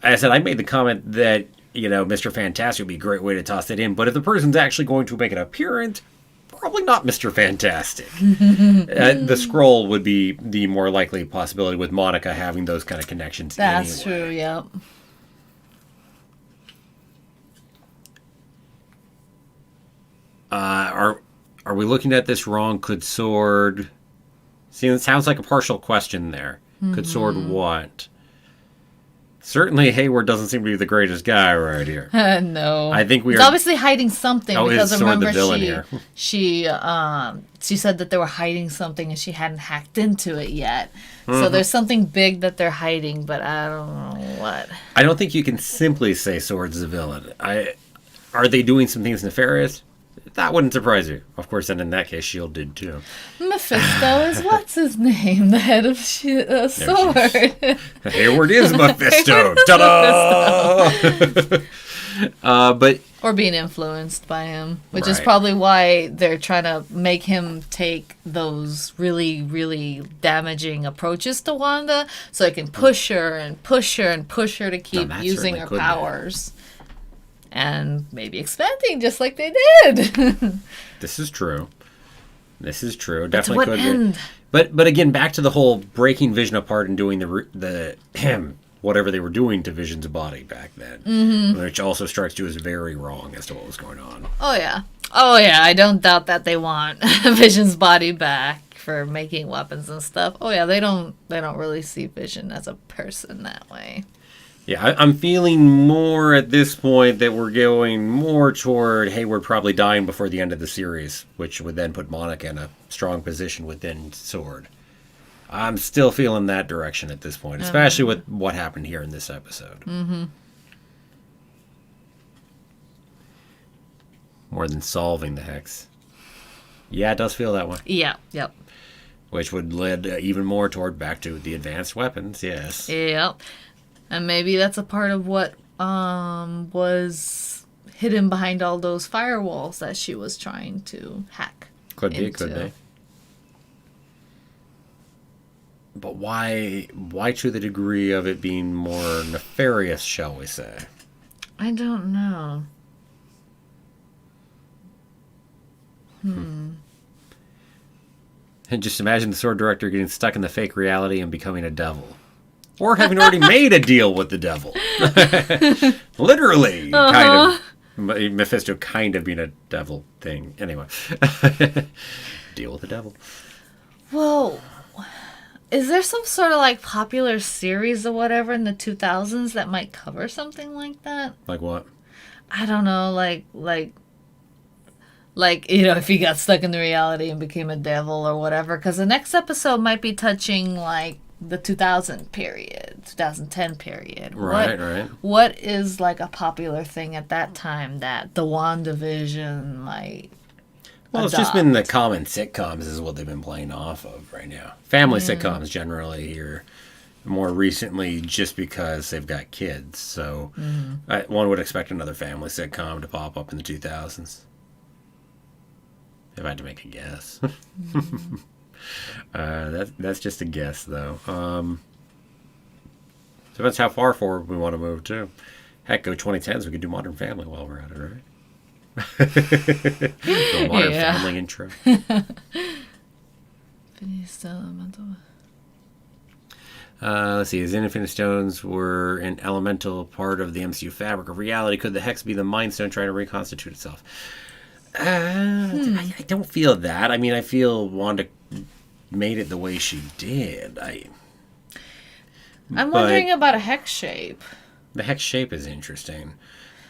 I said I made the comment that Mr. Fantastic would be a great way to toss it in, but if the person's actually going to make an appearance, probably not Mr. Fantastic. The Skrull would be the more likely possibility with Monica having those kind of connections. That's true. Yep. Are we looking at this wrong? Could Sword... See, it sounds like a partial question there. Mm-hmm. Could Sword what? Certainly Hayward doesn't seem to be the greatest guy right here. No. I think He's obviously hiding something because is remember the villain here. she said that they were hiding something and she hadn't hacked into it yet. Mm-hmm. So there's something big that they're hiding, but I don't know what. I don't think you can simply say Sword's the villain. Are they doing some things nefarious? That wouldn't surprise you. Of course, and in that case, S.H.I.E.L.D. did too. Mephisto is what's his name? The head of Sword. Hayward is Mephisto. Ta-da! Or being influenced by him, which is probably why they're trying to make him take those really, really damaging approaches to Wanda, so they can push her and push her and push her to keep using her powers. And maybe expanding just like they did. This is true. Definitely to could end? be. But again, back to the whole breaking Vision apart and doing the whatever they were doing to Vision's body back then, which also strikes you as very wrong as to what was going on. Oh yeah. I don't doubt that they want Vision's body back for making weapons and stuff. Oh yeah, they don't really see Vision as a person that way. Yeah, I'm feeling more at this point that we're going more toward Hayward probably dying before the end of the series, which would then put Monica in a strong position within Sword. I'm still feeling that direction at this point, especially with what happened here in this episode. Mm-hmm. More than solving the Hex. Yeah, it does feel that way. Yeah, yep. Which would lead even more toward back to the advanced weapons, yes. Yep. And maybe that's a part of what was hidden behind all those firewalls that she was trying to hack. Could be. But why to the degree of it being more nefarious, shall we say? I don't know. And just imagine the Sword Director getting stuck in the fake reality and becoming a devil. Or having already made a deal with the devil. Literally, kind of. Mephisto kind of being a devil thing. Anyway. Deal with the devil. Well, is there some sort of like popular series or whatever in the 2000s that might cover something like that? Like what? I don't know, like if he got stuck in the reality and became a devil or whatever. Because the next episode might be touching like the 2010 period. Right. What is like a popular thing at that time that the WandaVision might Well, it's just been the common sitcoms is what they've been playing off of right now. Family sitcoms generally here more recently just because they've got kids. So one would expect another family sitcom to pop up in the 2000s. If I had to make a guess. That's just a guess, though. Depends how far forward we want to move, too. Heck, go 2010s, we could do Modern Family while we're at it, right? The Modern Family intro. Let's see. As Infinite Stones were an elemental part of the MCU fabric of reality, could the Hex be the Mind Stone trying to reconstitute itself? I don't feel that. I mean, I feel Wanda made it the way she did. I'm wondering about a hex shape. The hex shape is interesting.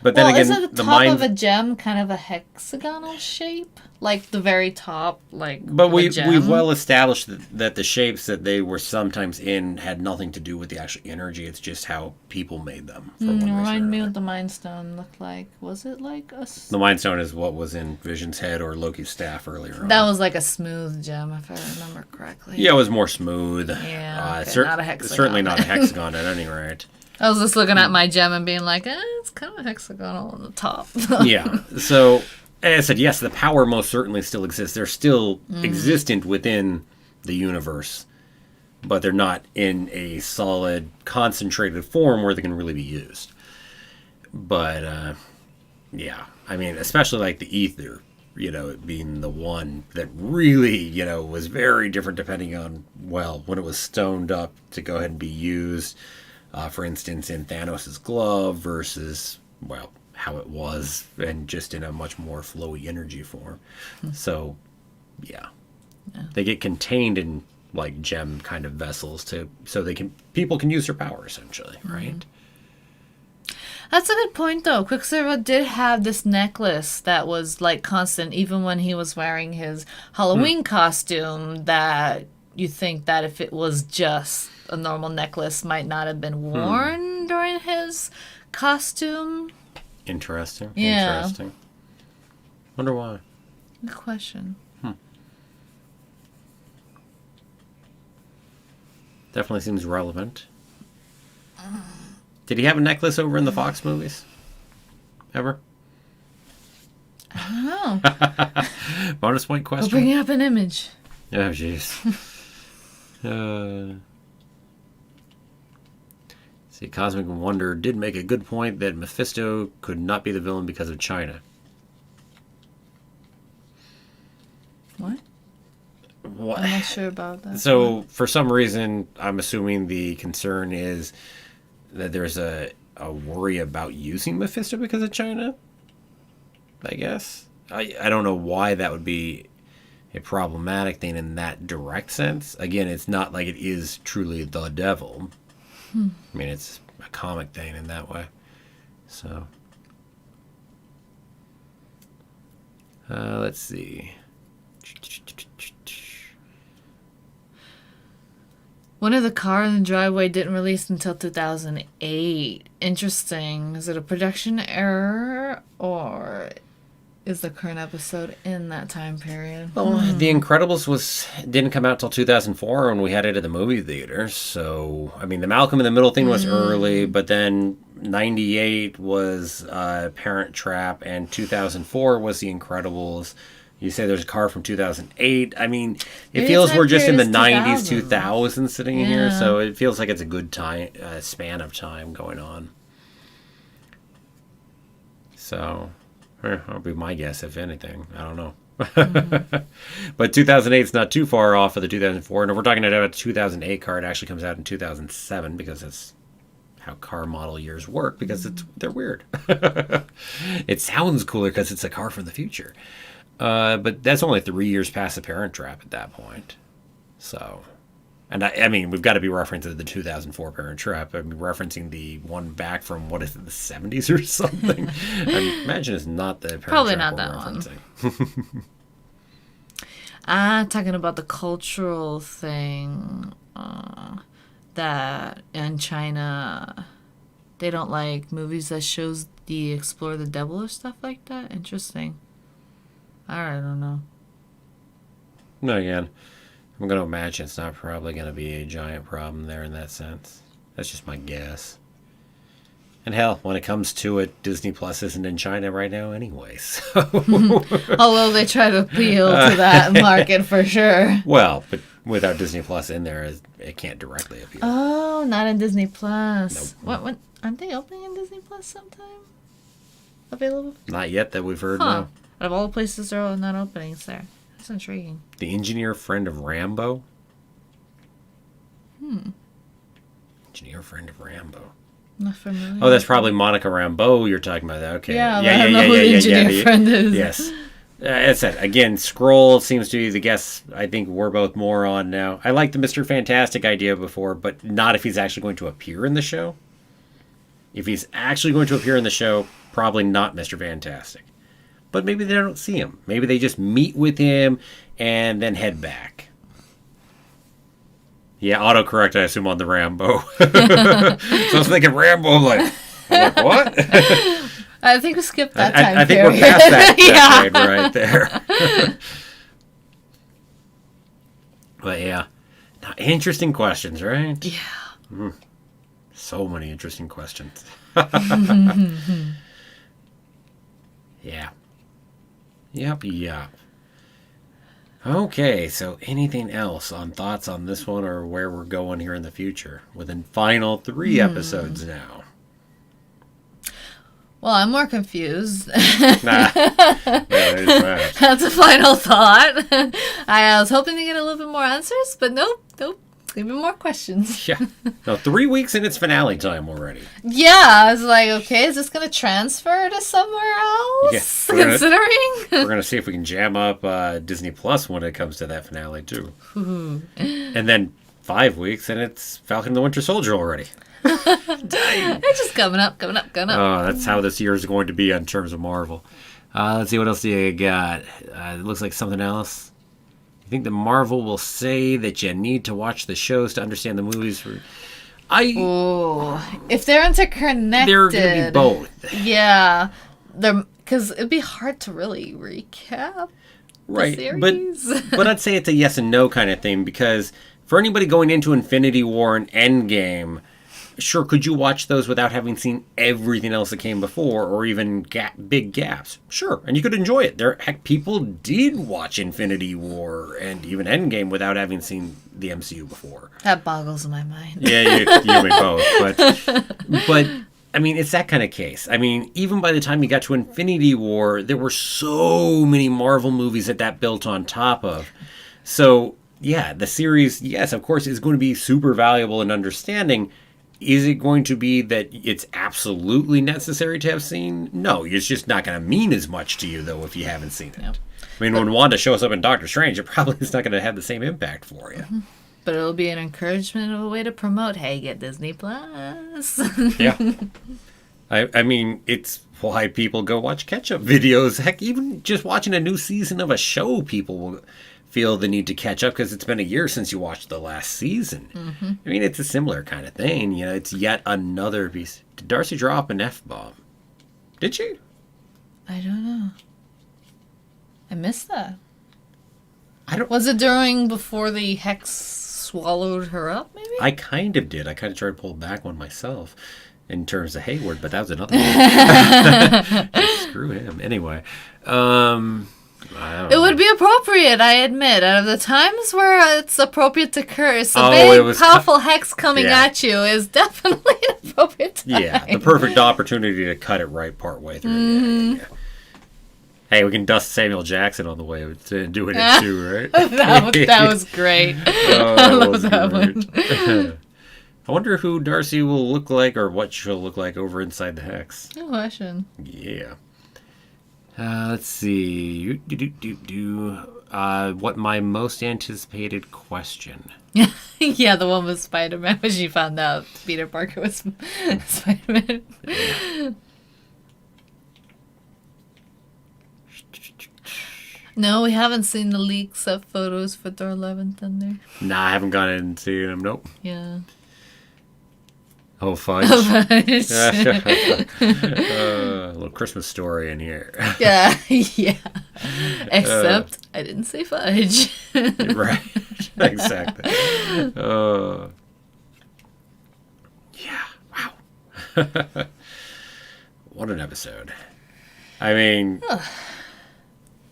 But then again, isn't the top of a gem kind of a hexagonal shape? Like the very top, But we've well established that the shapes that they were sometimes in had nothing to do with the actual energy. It's just how people made them. Remind me what the Mind Stone looked like. Was it like a... The Mind Stone is what was in Vision's head or Loki's staff earlier on. That was like a smooth gem, if I remember correctly. Yeah, it was more smooth. Yeah, not a hexagon. Certainly not a hexagon at any rate. I was just looking at my gem and being like, it's kind of hexagonal on the top. Yeah. So, as I said, yes, the power most certainly still exists. They're still existent within the universe, but they're not in a solid, concentrated form where they can really be used. But, yeah. I mean, especially like the ether, it being the one that really, was very different depending on, when it was stoned up to go ahead and be used. For instance, in Thanos' glove versus, how it was, and just in a much more flowy energy form. So, yeah. They get contained in, gem kind of vessels so people can use their power, essentially, right? That's a good point, though. Quicksilver did have this necklace that was, constant, even when he was wearing his Halloween costume, that you think that if it was just a normal necklace might not have been worn during his costume. Interesting. Yeah. Interesting. Wonder why. Good question. Definitely seems relevant. Did he have a necklace over in the Fox movies? Ever? I don't know. Bonus point question. We'll bring up an image. Oh, jeez. See, Cosmic Wonder did make a good point that Mephisto could not be the villain because of China. What? I'm not sure about that. So, for some reason, I'm assuming the concern is that there's a worry about using Mephisto because of China, I guess. I don't know why that would be a problematic thing in that direct sense. Again, it's not like it is truly the devil. I mean, it's a comic thing in that way. So, let's see. One of the car in the driveway didn't release until 2008. Interesting. Is it a production error or is the current episode in that time period? Well, The Incredibles didn't come out till 2004 when we had it at the movie theater. So, I mean, the Malcolm in the Middle thing was early, but then 98 was Parent Trap, and 2004 was The Incredibles. You say there's a car from 2008. I mean, it feels we're just in the 90s, 2000s sitting in here, so it feels like it's a good time span of time going on. So, that'll be my guess, if anything. I don't know. But 2008 is not too far off of the 2004. And if we're talking about a 2008 car, it actually comes out in 2007 because that's how car model years work, because they're weird. It sounds cooler because it's a car from the future. But that's only 3 years past the Parent Trap at that point. So, and I mean, we've got to be referencing the 2004 Parent Trap. I mean, referencing the one back from, what is it, the 70s or something? I imagine it's not the Parent Probably Trap not we're that referencing. Talking about the cultural thing, that in China, they don't like movies that shows the explore the devil or stuff like that. Interesting. I don't know. No, again, I'm going to imagine it's not probably going to be a giant problem there in that sense. That's just my guess. And hell, when it comes to it, Disney Plus isn't in China right now anyway. So. Although they try to appeal to that market for sure. Well, but without Disney Plus in there, it can't directly appeal. Oh, not in Disney Plus. Nope. What? Aren't they opening in Disney Plus sometime? Available? Not yet that we've heard, Huh. no. Out of all the places they're not opening, it's there. That's intriguing. The engineer friend of Rambo? Engineer friend of Rambo. Not familiar. Oh, that's probably Monica Rambeau you're talking about. Okay. Yeah, but I don't know who the engineer friend is. Yes. As I said, again, Skrull seems to be the guess I think we're both more on now. I liked the Mr. Fantastic idea before, but not if he's actually going to appear in the show. If he's actually going to appear in the show, probably not Mr. Fantastic. But maybe they don't see him. Maybe they just meet with him and then head back. Yeah, autocorrect, I assume, on the Rambo. So I was thinking Rambo, I'm like what? I think we skipped that time I think period. we're past that Yeah. decade right there. But yeah. Now, interesting questions, right? Yeah. So many interesting questions. Yeah. Yep. Okay, so anything else on thoughts on this one or where we're going here in the future? Within final 3 episodes now. Well, I'm more confused. Nah. Yeah, there's that. That's a final thought. I was hoping to get a little bit more answers, but nope. Even more questions. Yeah. No, 3 weeks and it's finale time already. Yeah, I was like, okay, is this going to transfer to somewhere else? Yeah, Considering? We're going to see if we can jam up Disney Plus when it comes to that finale, too. And then 5 weeks and it's Falcon and the Winter Soldier already. Dang. It's just coming up. Oh, that's how this year is going to be in terms of Marvel. Let's see, what else do you got? It looks like something else. I think that Marvel will say that you need to watch the shows to understand the movies. If they're interconnected, They're going to be both. Yeah, because it'd be hard to really recap Right, the series. but I'd say it's a yes and no kind of thing, because for anybody going into Infinity War and Endgame, sure, could you watch those without having seen everything else that came before, or even big gaps? Sure, and you could enjoy it. Heck, people did watch Infinity War and even Endgame without having seen the MCU before. That boggles my mind. Yeah, you and both. But I mean, it's that kind of case. I mean, even by the time you got to Infinity War, there were so many Marvel movies that built on top of. So, yeah, the series, yes, of course, is going to be super valuable in understanding. Is it going to be that it's absolutely necessary to have seen? No, it's just not going to mean as much to you, though, if you haven't seen it. Yep. I mean, when Wanda shows up in Doctor Strange, it probably is not going to have the same impact for you. Mm-hmm. But it'll be an encouragement of a way to promote, hey, get Disney Plus. Yeah. I mean, it's why people go watch catch-up videos. Heck, even just watching a new season of a show, people will feel the need to catch up because it's been a year since you watched the last season. Mm-hmm. I mean, it's a similar kind of thing. You know, it's yet another piece. Did Darcy drop an F-bomb? Did she? I don't know. I missed that. I don't. Was it before the Hex swallowed her up, maybe? I kind of did. I kind of tried to pull back one myself in terms of Hayward, but that was another one. Screw him. Anyway. It would be appropriate, I admit. Out of the times where it's appropriate to curse, a big, powerful hex coming at you is definitely an appropriate time. Yeah, the perfect opportunity to cut it right part way through. Mm-hmm. Hey, we can dust Samuel Jackson on the way to doing it too, right? that was great. Oh, I love that one. I wonder who Darcy will look like or what she'll look like over inside the Hex. No question. Yeah. Let's see. What my most anticipated question. Yeah, the one with Spider-Man when she found out Peter Parker was Spider-Man. Yeah. No, we haven't seen the leaks of photos for Thor: Love and Thunder. Nah, I haven't gone in and seen them. Nope. Yeah. Oh, fudge. A little Christmas story in here. Yeah, yeah. Except I didn't say fudge. Right. Exactly. Yeah. Wow. What an episode. I mean,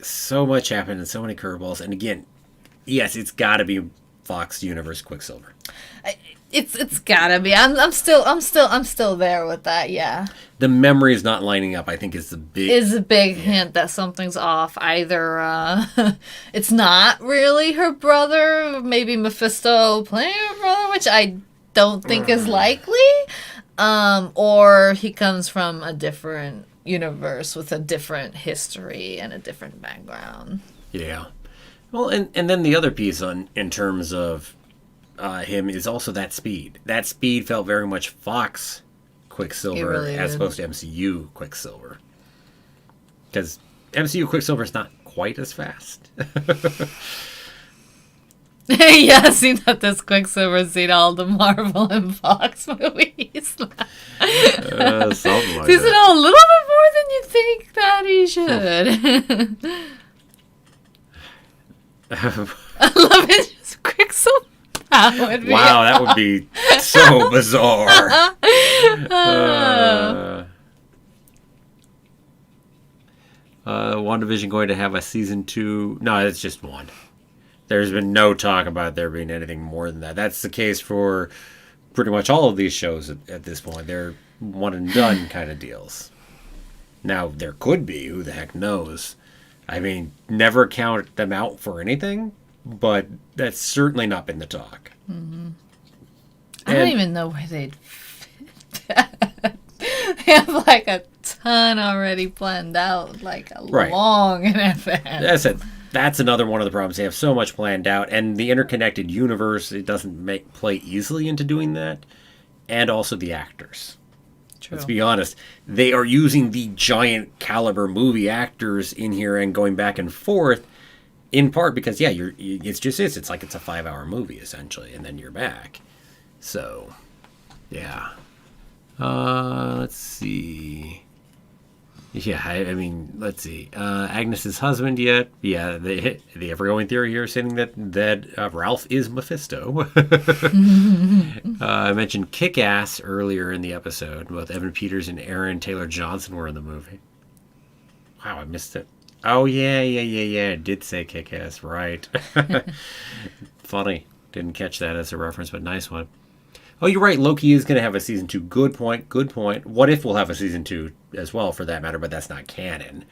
so much happened and so many curveballs. And again, yes, it's got to be Fox Universe Quicksilver. It's gotta be. I'm still there with that. Yeah. The memory is not lining up. I think is the big hint that something's off. Either it's not really her brother. Maybe Mephisto playing her brother, which I don't think is likely. Or he comes from a different universe with a different history and a different background. Yeah. Well, and then the other piece in terms of him is also that speed. That speed felt very much Fox Quicksilver really as did. opposed to MCU Quicksilver. Because MCU Quicksilver is not quite as fast. Yeah, seen that this Quicksilver seen all the Marvel and Fox movies. Something like He's that. a little bit more than you think that he should. I love it. Just Quicksilver. That would be Wow, that would be so bizarre. WandaVision going to have a season 2? No, it's just one. There's been no talk about there being anything more than that. That's the case for pretty much all of these shows at this point. They're one and done kind of deals. Now, there could be. Who the heck knows? I mean, never count them out for anything, but that's certainly not been the talk. Mm-hmm. I don't even know where they'd fit that. They have like a ton already planned out, like long in advance. That's another one of the problems. They have so much planned out, and the interconnected universe, it doesn't play easily into doing that, and also the actors. True. Let's be honest. They are using the giant caliber movie actors in here and going back and forth, in part because, yeah, it's like it's a 5-hour movie, essentially, and then you're back. So, yeah. Let's see. Yeah, I mean, let's see. Agnes's husband yet? Yeah, the ever-going theory here is saying that Ralph is Mephisto. I mentioned Kick-Ass earlier in the episode. Both Evan Peters and Aaron Taylor Johnson were in the movie. Wow, I missed it. Oh, yeah. I did say Kick-Ass, right. Funny. Didn't catch that as a reference, but nice one. Oh, you're right. Loki is going to have a season 2. Good point. What If we'll have a season 2 as well, for that matter, but that's not canon.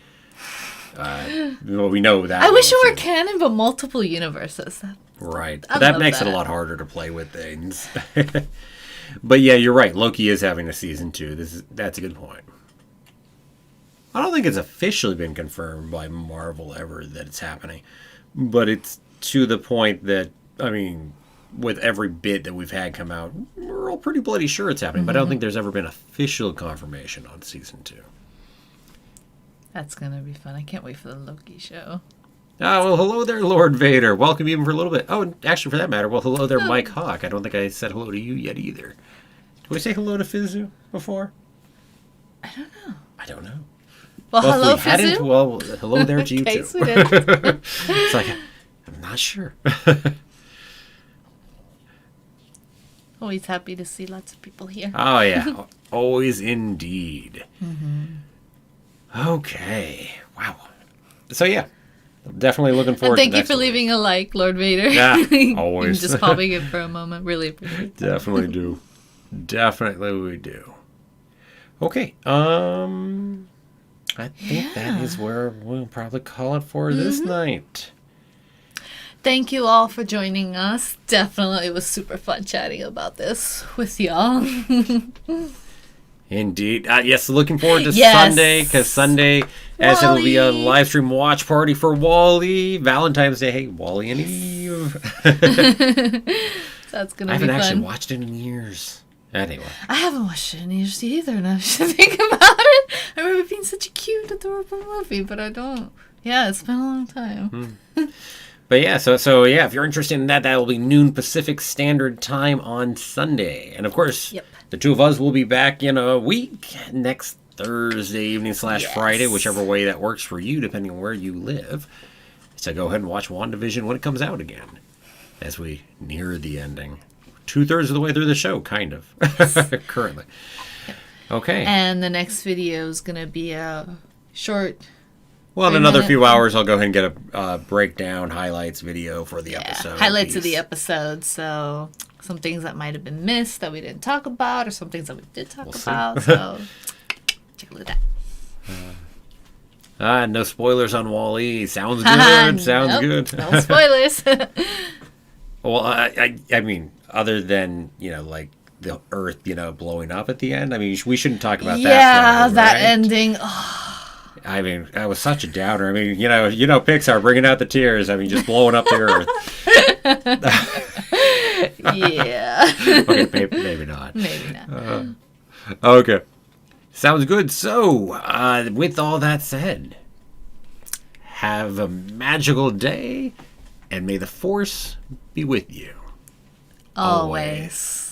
Well, we know that. I wish it were canon, but multiple universes. Right. That makes it a lot harder to play with things. But yeah, you're right. Loki is having a season 2. That's a good point. I don't think it's officially been confirmed by Marvel ever that it's happening. But it's to the point that, I mean, with every bit that we've had come out, we're all pretty bloody sure it's happening. But I don't think there's ever been official confirmation on season 2. That's going to be fun. I can't wait for the Loki show. Oh, well, hello there, Lord Vader. Welcome even for a little bit. Oh, and actually, for that matter, well, hello there, Mike Hawk. I don't think I said hello to you yet either. Did we say hello to Fizu before? I don't know. Well, hello, if we hadn't, Fizu. well, hello there to you, too. We did. It's like, I'm not sure. Always happy to see lots of people here. Oh, yeah. Always indeed. Mm-hmm. Okay. Wow. So, yeah. Definitely looking forward and to thank you for week. leaving a like, Lord Vader. Yeah, always. Just popping in for a moment. Really appreciate it. Definitely do. Definitely we do. Okay. I think that is where we'll probably call it for this night. Thank you all for joining us. Definitely was super fun chatting about this with y'all. Indeed. Yes, looking forward to Sunday, because Sunday, as it'll be a live stream watch party for Wall-E, Valentine's Day. Hey, Wall-E and Eve. That's going to be fun. I haven't actually watched it in years. Anyway. I haven't watched it in years either, now I should think about it. I remember it being such a cute, adorable movie, but I don't. Yeah, it's been a long time. But yeah, so yeah, if you're interested in that, that will be noon Pacific Standard Time on Sunday. And of course, the two of us will be back in a week, next Thursday evening / Friday, whichever way that works for you, depending on where you live. So go ahead and watch WandaVision when it comes out again, as we near the ending. 2/3 of the way through the show, kind of, currently. Okay. And the next video is going to be a short... Well, in another few hours, I'll go ahead and get a breakdown, highlights video for the episode. Highlights of the episode. So some things that might have been missed that we didn't talk about, or some things that we did talk about. So take a look at that. No spoilers on Wall-E. Sounds good. Sounds good. No spoilers. Well, I mean, other than, like the Earth, blowing up at the end. I mean, we shouldn't talk about that. Yeah, that ending. Oh. I mean, that was such a downer. I mean, Pixar bringing out the tears. I mean, just blowing up the Earth. Yeah. Okay, maybe not. Maybe not. Okay. Sounds good. So, with all that said, have a magical day, and may the Force be with you. Always.